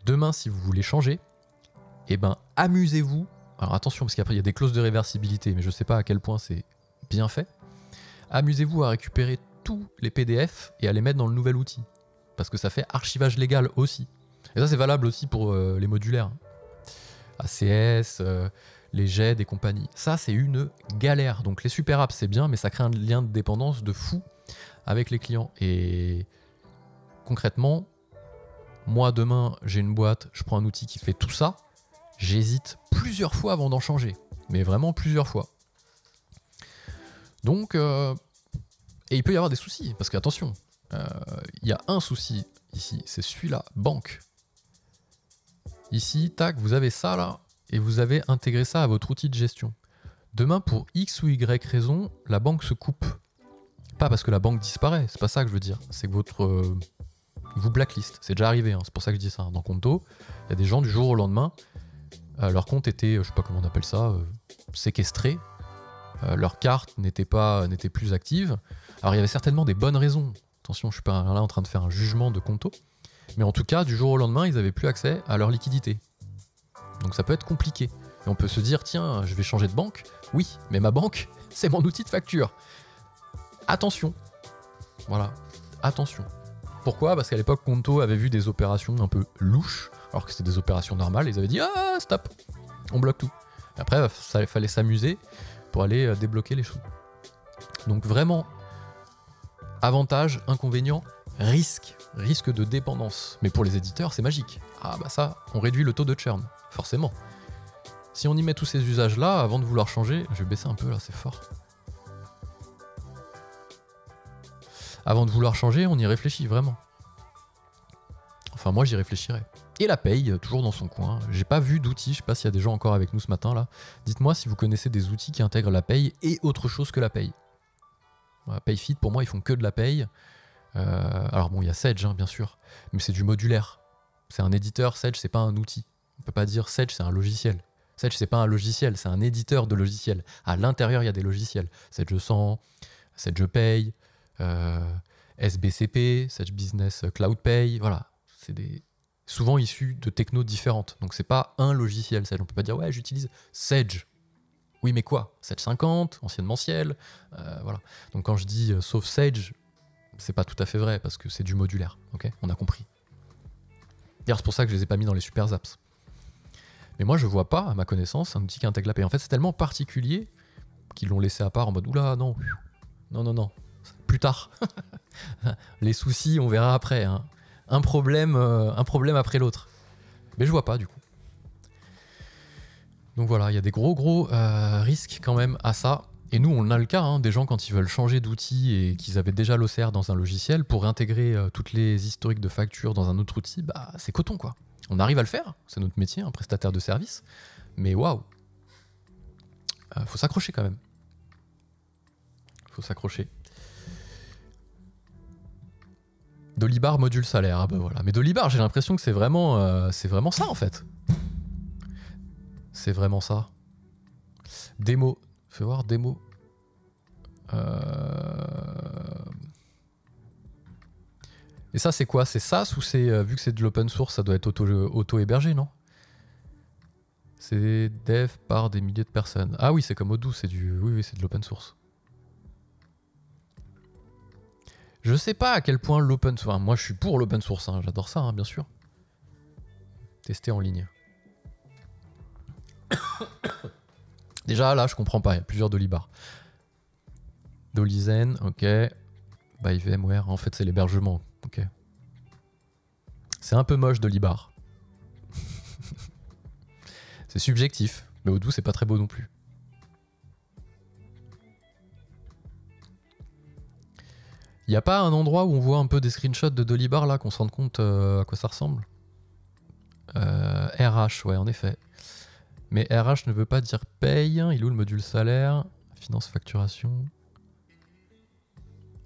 Demain, si vous voulez changer, amusez-vous. Alors attention, parce qu'après il y a des clauses de réversibilité, mais je sais pas à quel point c'est bien fait. Amusez-vous à récupérer tous les PDF et à les mettre dans le nouvel outil. Parce que ça fait archivage légal aussi. Et ça, c'est valable aussi pour les modulaires. ACS, les GED et compagnie. Ça, c'est une galère. Donc les super apps, c'est bien, mais ça crée un lien de dépendance de fou avec les clients. Et concrètement, moi, demain, j'ai une boîte, je prends un outil qui fait tout ça, j'hésite plusieurs fois avant d'en changer. Mais vraiment plusieurs fois. Donc, et il peut y avoir des soucis, parce qu'attention, il y a un souci ici, c'est celui-là, banque. Ici, tac, vous avez ça là, et vous avez intégré ça à votre outil de gestion. Demain, pour X ou Y raison, la banque se coupe. Pas parce que la banque disparaît, c'est pas ça que je veux dire. C'est que vous blacklist. C'est déjà arrivé, hein, c'est pour ça que je dis ça. Dans Conto, il y a des gens du jour au lendemain, leur compte était, je sais pas comment on appelle ça, séquestré. Leur carte n'était plus active. Alors il y avait certainement des bonnes raisons. Attention, je suis pas là en train de faire un jugement de Conto. Mais en tout cas, du jour au lendemain, ils n'avaient plus accès à leur liquidité. Donc ça peut être compliqué. Et on peut se dire, tiens, je vais changer de banque. Oui, mais ma banque, c'est mon outil de facture. Attention. Voilà, attention. Pourquoi? Parce qu'à l'époque, Conto avait vu des opérations un peu louches, alors que c'était des opérations normales, et ils avaient dit, ah, stop, on bloque tout. Et après, il fallait s'amuser pour aller débloquer les choses. Donc vraiment, avantage, inconvénient, risque de dépendance. Mais pour les éditeurs, c'est magique. Ah bah ça, on réduit le taux de churn, forcément. Si on y met tous ces usages-là, avant de vouloir changer, je vais baisser un peu là, c'est fort. Avant de vouloir changer, on y réfléchit vraiment. Enfin, moi, j'y réfléchirais. Et la paye, toujours dans son coin. J'ai pas vu d'outils, je sais pas s'il y a des gens encore avec nous ce matin là. Dites-moi si vous connaissez des outils qui intègrent la paye et autre chose que la paye. Voilà, Payfit, pour moi, ils font que de la paye. Alors bon, il y a Sedge, hein, bien sûr, mais c'est du modulaire. C'est un éditeur, Sedge, c'est pas un outil. On peut pas dire Sedge, c'est un logiciel. Sedge, c'est pas un logiciel, c'est un éditeur de logiciels. À l'intérieur, il y a des logiciels. Sedge 100, Sedge Pay, SBCP, Sedge Business Cloud Pay, voilà. C'est souvent issus de technos différentes. Donc c'est pas un logiciel Sedge. On peut pas dire ouais, j'utilise Sedge. Oui, mais quoi? Sedge 50, anciennement Ciel, voilà. Donc quand je dis sauf Sedge, c'est pas tout à fait vrai parce que c'est du modulaire. Ok, on a compris. D'ailleurs, c'est pour ça que je les ai pas mis dans les super apps. Mais moi, je vois pas, à ma connaissance, un outil qui intègre la paye. En fait, c'est tellement particulier qu'ils l'ont laissé à part en mode oula, non, plus tard. Les soucis, on verra après. Hein. Un problème après l'autre. Mais je vois pas du coup. Donc voilà, il y a des gros risques quand même à ça. Et nous, on a le cas, hein, des gens quand ils veulent changer d'outil et qu'ils avaient déjà l'OCR dans un logiciel, pour intégrer toutes les historiques de factures dans un autre outil, bah c'est coton quoi. On arrive à le faire, c'est notre métier, un prestataire de service. Mais waouh, faut s'accrocher quand même. Faut s'accrocher. Dolibar module salaire, ah bah voilà. Mais Dolibar, j'ai l'impression que c'est vraiment ça en fait. C'est vraiment ça. Démo, fais voir démo. Et ça c'est quoi? C'est SaaS ou c'est vu que c'est de l'open source, ça doit être auto-hébergé, non? C'est dev par des milliers de personnes. Ah oui, c'est comme Odoo, c'est oui, c'est de l'open source. Je sais pas à quel point l'open source... Enfin, moi je suis pour l'open source, hein, j'adore ça, hein, bien sûr. Tester en ligne. Déjà là, je comprends pas, il y a plusieurs Dolibar. Dolizen, ok. By VMware, en fait c'est l'hébergement, ok. C'est un peu moche Dolibar. C'est subjectif, mais Odoo c'est pas très beau non plus. Il n'y a pas un endroit où on voit un peu des screenshots de Dolibar là, qu'on se rende compte à quoi ça ressemble? RH, ouais, en effet. Mais RH ne veut pas dire paye. Il est où le module salaire? Finance, facturation.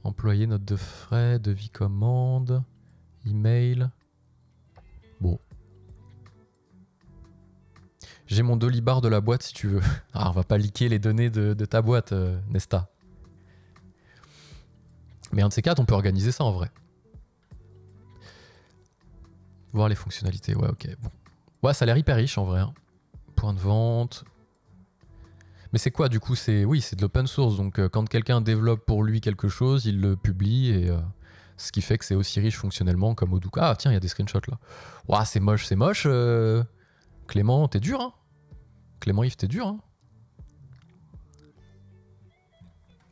Employé, note de frais, devis, commande. Email. Bon. J'ai mon Dolibar de la boîte si tu veux. Ah, on va pas leaker les données de ta boîte, Nesta. Mais un de ces quatre, on peut organiser ça en vrai. Voir les fonctionnalités, ouais, ok. Bon. Ouais, ça a l'air hyper riche en vrai. Hein. Point de vente. Mais c'est quoi du coup? Oui, c'est de l'open source. Donc quand quelqu'un développe pour lui quelque chose, il le publie. Et ce qui fait que c'est aussi riche fonctionnellement comme Odoo. Ah tiens, il y a des screenshots là. Ouah, c'est moche, c'est moche. Clément, t'es dur, hein? Clément Yves, t'es dur, hein?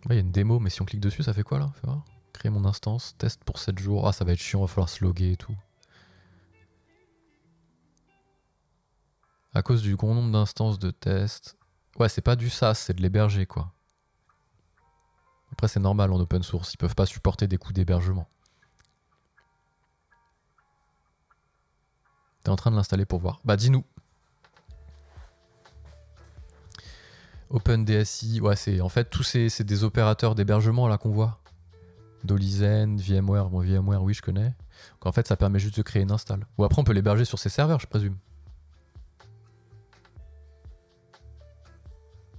Il y a une démo, mais si on clique dessus, ça fait quoi là? Fais voir. Créer mon instance, test pour 7 jours. Ah, ça va être chiant, il va falloir se loguer et tout. À cause du grand nombre d'instances de test. Ouais, c'est pas du SaaS, c'est de l'héberger quoi. Après, c'est normal en open source, ils peuvent pas supporter des coûts d'hébergement. T'es en train de l'installer pour voir. Bah, dis-nous. OpenDSI, ouais, c'est en fait tous c'est des opérateurs d'hébergement là qu'on voit. Dolizen, VMware, bon VMware oui je connais. Donc en fait ça permet juste de créer une install. Ou après on peut l'héberger sur ses serveurs je présume.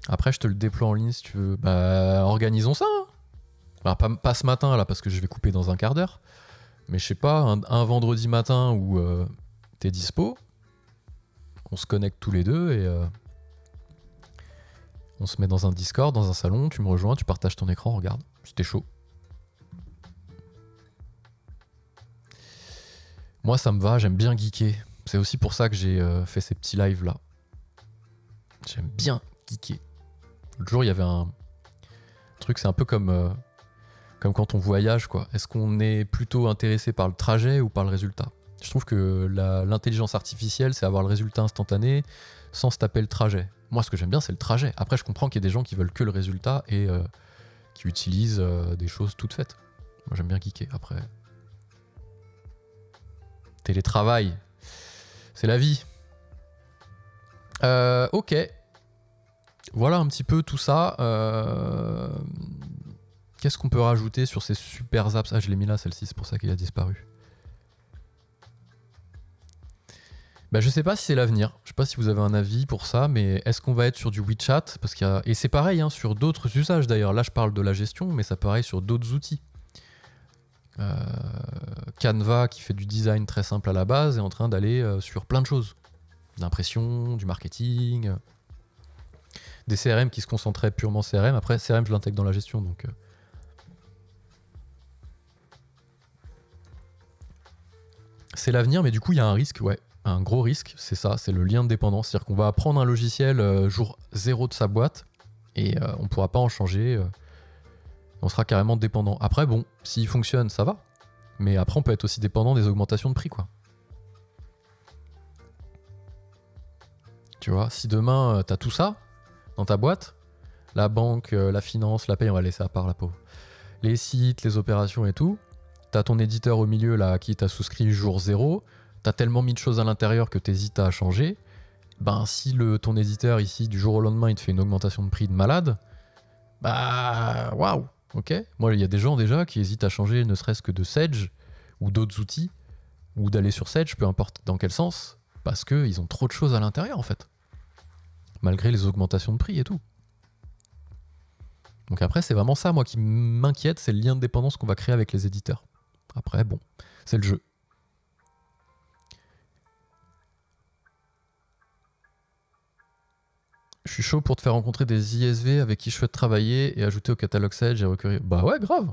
Après je te le déploie en ligne si tu veux. Bah organisons ça. Hein. Alors pas ce matin là parce que je vais couper dans un quart d'heure. Mais je sais pas, un vendredi matin où t'es dispo, on se connecte tous les deux et on se met dans un Discord, dans un salon, tu me rejoins, tu partages ton écran, regarde, si t'es chaud. Moi ça me va, j'aime bien geeker. C'est aussi pour ça que j'ai fait ces petits lives là. J'aime bien geeker. L'autre jour il y avait un truc, c'est un peu comme quand on voyage quoi. Est-ce qu'on est plutôt intéressé par le trajet ou par le résultat? Je trouve que l'intelligence artificielle, c'est avoir le résultat instantané sans se taper le trajet. Moi, ce que j'aime bien, c'est le trajet. Après, je comprends qu'il y a des gens qui veulent que le résultat et qui utilisent des choses toutes faites. Moi, j'aime bien geeker. Après, télétravail, c'est la vie. Ok. Voilà un petit peu tout ça. Qu'est-ce qu'on peut rajouter sur ces super apps? Ah, je l'ai mis là, celle-ci, c'est pour ça qu'il a disparu. Bah, je sais pas si c'est l'avenir. Je sais pas si vous avez un avis pour ça, mais est-ce qu'on va être sur du WeChat? Parce qu'il y a... Et c'est pareil hein, sur d'autres usages d'ailleurs. Là, je parle de la gestion, mais ça pareil sur d'autres outils. Canva, qui fait du design très simple à la base, est en train d'aller sur plein de choses. D'impression, du marketing, des CRM qui se concentraient purement CRM. Après, CRM, je l'intègre dans la gestion, donc... C'est l'avenir, mais du coup, il y a un risque, ouais. Un gros risque, c'est ça, c'est le lien de dépendance. C'est-à-dire qu'on va apprendre un logiciel jour 0 de sa boîte et on ne pourra pas en changer. On sera carrément dépendant. Après, bon, s'il fonctionne, ça va. Mais après, on peut être aussi dépendant des augmentations de prix, quoi. Tu vois, si demain, tu as tout ça dans ta boîte, la banque, la finance, la paye, on va laisser à part la pauvre. Les sites, les opérations et tout, tu as ton éditeur au milieu là, à qui tu as souscrit jour 0. T'as tellement mis de choses à l'intérieur que t'hésites à changer, ben si ton éditeur ici du jour au lendemain il te fait une augmentation de prix de malade, bah waouh, ok. Moi il y a des gens déjà qui hésitent à changer ne serait-ce que de Sage ou d'autres outils, ou d'aller sur Sage, peu importe dans quel sens, parce qu'ils ont trop de choses à l'intérieur en fait, malgré les augmentations de prix et tout. Donc après c'est vraiment ça moi qui m'inquiète, c'est le lien de dépendance qu'on va créer avec les éditeurs. Après bon, c'est le jeu. Je suis chaud pour te faire rencontrer des ISV avec qui je souhaite travailler et ajouter au catalogue Sage et recueillir. Bah ouais, grave.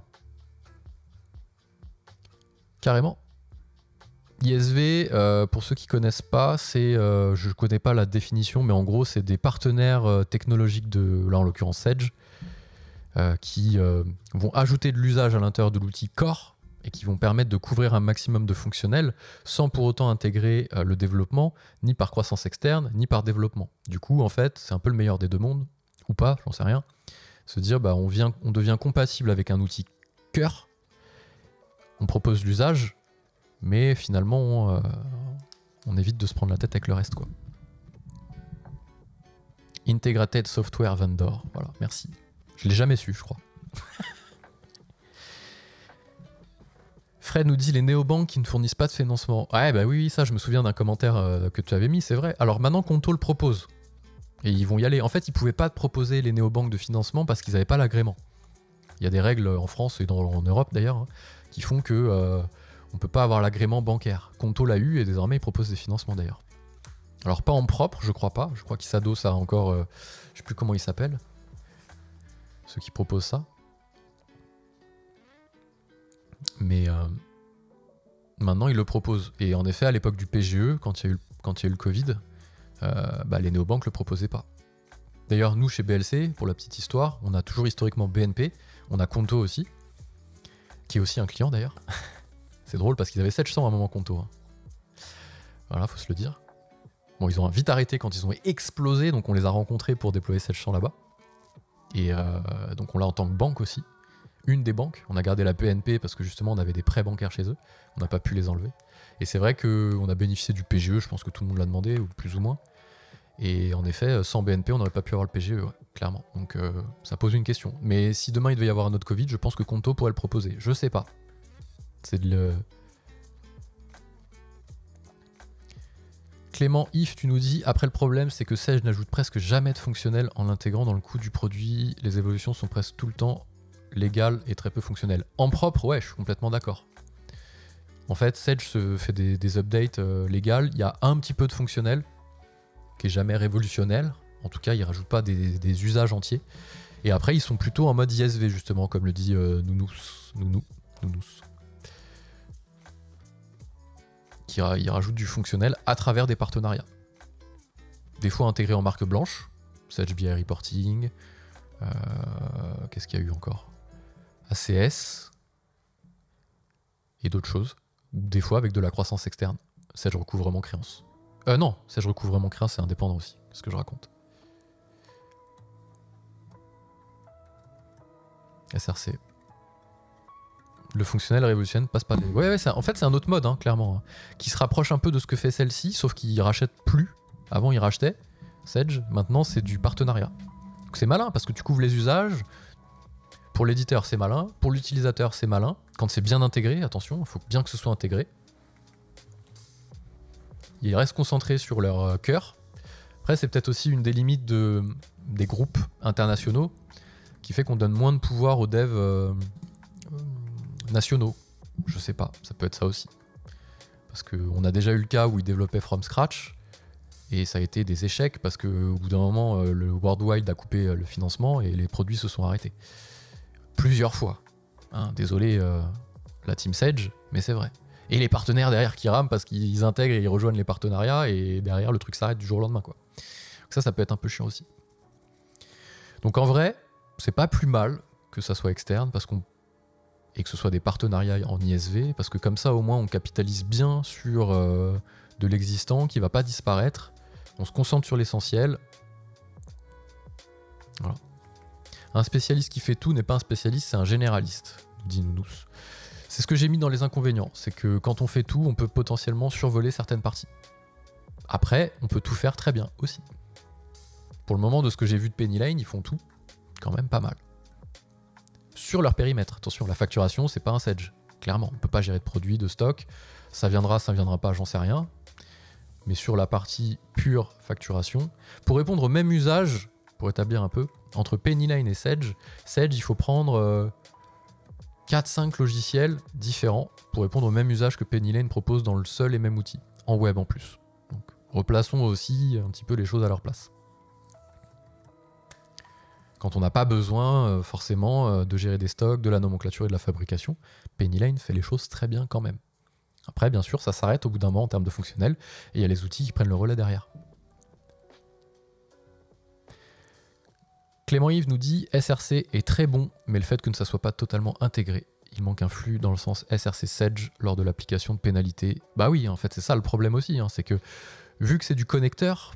Carrément. ISV, pour ceux qui connaissent pas, c'est, je connais pas la définition, mais en gros, c'est des partenaires technologiques de, là en l'occurrence Sage, qui vont ajouter de l'usage à l'intérieur de l'outil Core et qui vont permettre de couvrir un maximum de fonctionnels sans pour autant intégrer le développement, ni par croissance externe, ni par développement. Du coup, en fait, c'est un peu le meilleur des deux mondes, ou pas, j'en sais rien. Se dire, bah, on devient compatible avec un outil cœur, on propose l'usage, mais finalement, on évite de se prendre la tête avec le reste, quoi. Integrated Software Vendor, voilà, merci. Je l'ai jamais su, je crois. Fred nous dit les néobanques qui ne fournissent pas de financement. Ouais, bah oui, ça, je me souviens d'un commentaire que tu avais mis, c'est vrai. Alors maintenant, Conto le propose. Et ils vont y aller. En fait, ils ne pouvaient pas proposer les néobanques de financement parce qu'ils n'avaient pas l'agrément. Il y a des règles en France et en Europe d'ailleurs, hein, qui font que on ne peut pas avoir l'agrément bancaire. Conto l'a eu et désormais, ils proposent des financements d'ailleurs. Alors pas en propre, je crois pas. Je crois qu'ils s'adossent à encore... je ne sais plus comment ils s'appellent. Ceux qui proposent ça. Mais maintenant, ils le proposent. Et en effet, à l'époque du PGE, quand il y a eu le Covid, bah, les néobanques ne le proposaient pas. D'ailleurs, nous, chez BLC, pour la petite histoire, on a toujours historiquement BNP, on a Conto aussi, qui est aussi un client d'ailleurs. C'est drôle parce qu'ils avaient 700 à un moment Conto. Hein. Voilà, faut se le dire. Bon, ils ont vite arrêté quand ils ont explosé, donc on les a rencontrés pour déployer 700 là-bas. Et donc on l'a en tant que banque aussi. Une des banques, on a gardé la BNP parce que justement on avait des prêts bancaires chez eux, on n'a pas pu les enlever. Et c'est vrai qu'on a bénéficié du PGE, je pense que tout le monde l'a demandé, ou plus ou moins. Et en effet, sans BNP, on n'aurait pas pu avoir le PGE, ouais, clairement. Donc ça pose une question. Mais si demain il devait y avoir un autre Covid, je pense que Conto pourrait le proposer. Je sais pas. C'est de le... Clément If, tu nous dis, après le problème, c'est que Sage n'ajoute presque jamais de fonctionnel en l'intégrant dans le coût du produit. Les évolutions sont presque tout le temps légales et très peu fonctionnelles. En propre, ouais, je suis complètement d'accord. En fait, Sage se fait des updates légales. Il y a un petit peu de fonctionnel qui est jamais révolutionnaire. En tout cas, ils rajoutent pas des usages entiers. Et après, ils sont plutôt en mode ISV, justement, comme le dit Nounous. Ils rajoutent du fonctionnel à travers des partenariats. Des fois intégrés en marque blanche, Sage BI Reporting, qu'est-ce qu'il y a eu encore? ACS, et d'autres choses. Des fois avec de la croissance externe. Sage recouvrement créance. Non, Sage recouvrement créance, c'est indépendant aussi, c'est ce que je raconte. SRC. Le fonctionnel révolutionne passe par des... Ouais, en fait, c'est un autre mode, hein, clairement, hein, qui se rapproche un peu de ce que fait celle-ci, sauf qu'il rachète plus. Avant, il rachetait Sage, maintenant, c'est du partenariat. Donc c'est malin, parce que tu couvres les usages. Pour l'éditeur, c'est malin. Pour l'utilisateur, c'est malin. Quand c'est bien intégré, attention, il faut bien que ce soit intégré. Ils restent concentrés sur leur cœur. Après, c'est peut-être aussi une des limites des groupes internationaux qui fait qu'on donne moins de pouvoir aux devs nationaux. Je sais pas, ça peut être ça aussi. Parce qu'on a déjà eu le cas où ils développaient from scratch et ça a été des échecs parce qu'au bout d'un moment, le World Wide a coupé le financement et les produits se sont arrêtés. Plusieurs fois. Hein, désolé la Team Sage, mais c'est vrai. Et les partenaires derrière qui rament parce qu'ils intègrent et ils rejoignent les partenariats et derrière le truc s'arrête du jour au lendemain, quoi. Donc ça peut être un peu chiant aussi. Donc en vrai, c'est pas plus mal que ça soit externe et que ce soit des partenariats en ISV, parce que comme ça au moins on capitalise bien sur de l'existant qui va pas disparaître. On se concentre sur l'essentiel. Voilà. Un spécialiste qui fait tout n'est pas un spécialiste, c'est un généraliste, dit Nounous. C'est ce que j'ai mis dans les inconvénients, c'est que quand on fait tout, on peut potentiellement survoler certaines parties. Après, on peut tout faire très bien aussi. Pour le moment, de ce que j'ai vu de Pennyline, ils font tout quand même pas mal. Sur leur périmètre, attention, la facturation, c'est pas un Sage, clairement. On peut pas gérer de produits, de stock, ça viendra pas, j'en sais rien. Mais sur la partie pure facturation, pour répondre au même usage, pour établir un peu, entre Pennyline et Sage, il faut prendre 4-5 logiciels différents pour répondre au même usage que Pennyline propose dans le seul et même outil, en web en plus. Donc, replaçons aussi un petit peu les choses à leur place. Quand on n'a pas besoin forcément de gérer des stocks, de la nomenclature et de la fabrication, Pennyline fait les choses très bien quand même. Après, bien sûr, ça s'arrête au bout d'un moment en termes de fonctionnel, et il y a les outils qui prennent le relais derrière. Clément Yves nous dit « SRC est très bon, mais le fait que ça ne soit pas totalement intégré. Il manque un flux dans le sens SRC Sage lors de l'application de pénalité. » Bah oui, en fait, c'est ça le problème aussi, hein, c'est que vu que c'est du connecteur,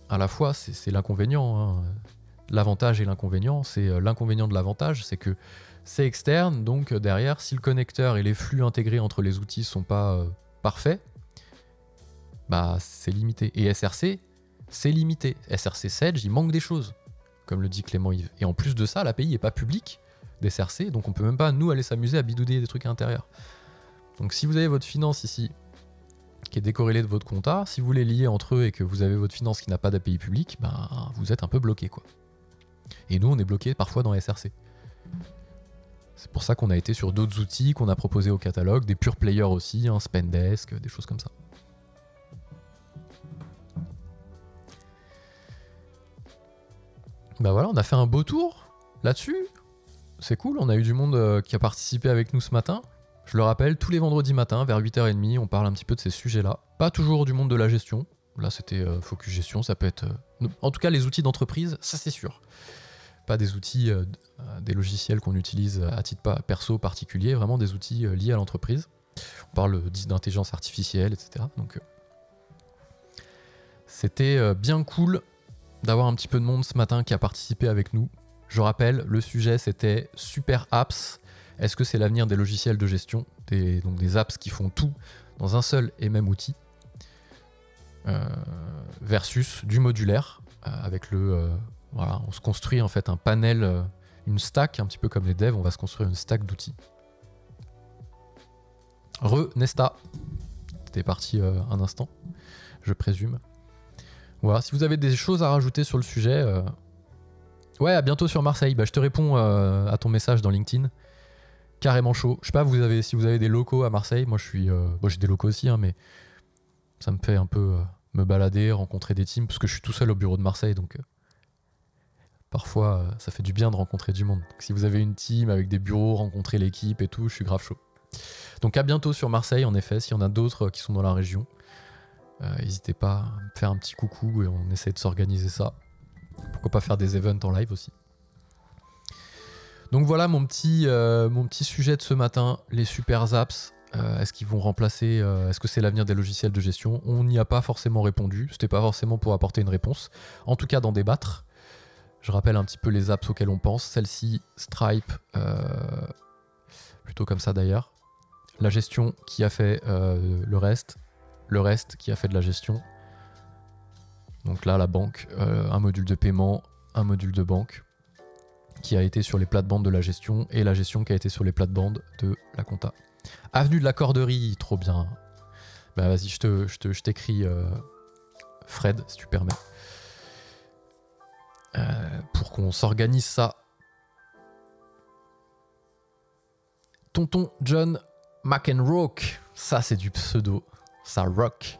à la fois, c'est l'inconvénient. Hein. L'avantage et l'inconvénient, c'est l'inconvénient de l'avantage, c'est que c'est externe, donc derrière, si le connecteur et les flux intégrés entre les outils ne sont pas parfaits, bah c'est limité. Et SRC, c'est limité. SRC Sage, il manque des choses, comme le dit Clément Yves. Et en plus de ça, l'API n'est pas publique des SRC, donc on peut même pas, nous, aller s'amuser à bidouiller des trucs à l'intérieur. Donc si vous avez votre finance ici, qui est décorrélée de votre compta, si vous les liez entre eux et que vous avez votre finance qui n'a pas d'API publique, bah, vous êtes un peu bloqué, quoi. Et nous, on est bloqué parfois dans SRC. C'est pour ça qu'on a été sur d'autres outils qu'on a proposés au catalogue, des pure players aussi, hein, Spendesk, des choses comme ça. Bah voilà, on a fait un beau tour là-dessus. C'est cool, on a eu du monde qui a participé avec nous ce matin. Je le rappelle, tous les vendredis matins, vers 8h30, on parle un petit peu de ces sujets-là. Pas toujours du monde de la gestion. Là, c'était focus gestion, ça peut être... En tout cas, les outils d'entreprise, ça c'est sûr. Pas des outils, des logiciels qu'on utilise à titre perso particulier, vraiment des outils liés à l'entreprise. On parle d'intelligence artificielle, etc. Donc, c'était bien cool d'avoir un petit peu de monde ce matin qui a participé avec nous. Je rappelle, le sujet c'était Super Apps. Est-ce que c'est l'avenir des logiciels de gestion, donc des apps qui font tout dans un seul et même outil? versus du modulaire avec le... voilà, on se construit en fait un panel, une stack, un petit peu comme les devs, on va se construire une stack d'outils. Nesta. T'es parti un instant, je présume. Voilà, si vous avez des choses à rajouter sur le sujet... Ouais, à bientôt sur Marseille. Bah, je te réponds à ton message dans LinkedIn. Carrément chaud. Je sais pas si vous avez des locaux à Marseille. Moi, j'ai des locaux aussi, hein, mais ça me fait un peu me balader, rencontrer des teams, parce que je suis tout seul au bureau de Marseille, donc parfois, ça fait du bien de rencontrer du monde. Donc, si vous avez une team avec des bureaux, rencontrer l'équipe et tout, je suis grave chaud. Donc à bientôt sur Marseille, en effet. S'il y en a d'autres qui sont dans la région, n'hésitez pas à me faire un petit coucou et on essaie de s'organiser ça. Pourquoi pas faire des events en live aussi. Donc voilà mon petit sujet de ce matin, les super apps. Est-ce qu'ils vont remplacer, est-ce que c'est l'avenir des logiciels de gestion? On n'y a pas forcément répondu, c'était pas forcément pour apporter une réponse. En tout cas d'en débattre. Je rappelle un petit peu les apps auxquelles on pense. Celle-ci, Stripe, plutôt comme ça d'ailleurs. La gestion qui a fait le reste qui a fait de la gestion. Donc là la banque, un module de paiement, un module de banque, qui a été sur les plates-bandes de la gestion, et la gestion qui a été sur les plates-bandes de la compta. Avenue de la Corderie, trop bien. Bah vas-y, je t'écris Fred, si tu permets. Pour qu'on s'organise ça. Tonton John McEnroe, ça c'est du pseudo, ça rock.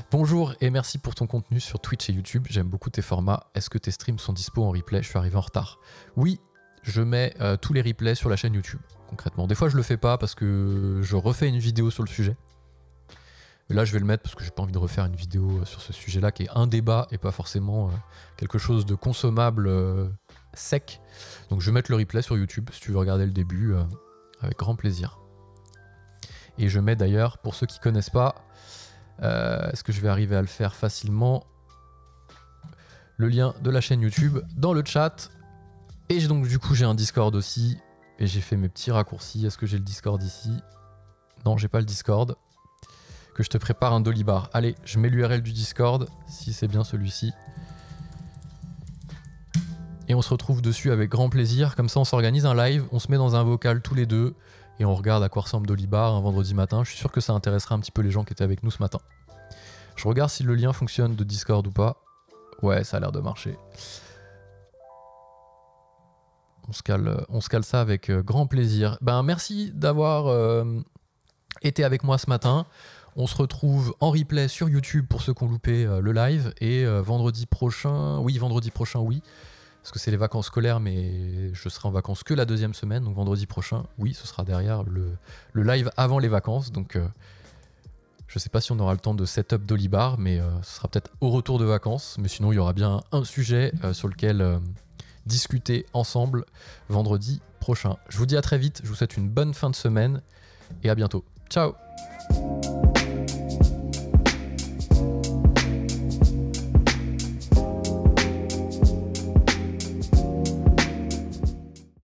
Bonjour et merci pour ton contenu sur Twitch et YouTube, j'aime beaucoup tes formats. Est-ce que tes streams sont dispo en replay? Je suis arrivé en retard. Oui, je mets tous les replays sur la chaîne YouTube, concrètement. Des fois je le fais pas parce que je refais une vidéo sur le sujet. Mais là je vais le mettre parce que j'ai pas envie de refaire une vidéo sur ce sujet-là qui est un débat et pas forcément quelque chose de consommable sec. Donc je vais mettre le replay sur YouTube si tu veux regarder le début, avec grand plaisir. Et je mets d'ailleurs, pour ceux qui connaissent pas, est-ce que je vais arriver à le faire facilement, le lien de la chaîne YouTube dans le chat. Et donc du coup j'ai un Discord aussi, et j'ai fait mes petits raccourcis. Est-ce que j'ai le Discord ici? Non, j'ai pas le Discord. Que je te prépare un Dolibar. Allez, je mets l'URL du Discord, si c'est bien celui-ci. Et on se retrouve dessus avec grand plaisir. Comme ça on s'organise un live, on se met dans un vocal tous les deux, et on regarde à quoi ressemble Dolibar un vendredi matin. Je suis sûr que ça intéressera un petit peu les gens qui étaient avec nous ce matin. Je regarde si le lien fonctionne de Discord ou pas. Ouais, ça a l'air de marcher. On se cale ça avec grand plaisir. Ben, merci d'avoir été avec moi ce matin. On se retrouve en replay sur YouTube pour ceux qui ont loupé le live. Et vendredi prochain, oui. Parce que c'est les vacances scolaires, mais je serai en vacances que la deuxième semaine. Donc vendredi prochain, oui, ce sera derrière le live avant les vacances. Donc je sais pas si on aura le temps de setup Dolibar, mais ce sera peut-être au retour de vacances. Mais sinon, il y aura bien un sujet sur lequel discuter ensemble vendredi prochain. Je vous dis à très vite, je vous souhaite une bonne fin de semaine et à bientôt. Ciao!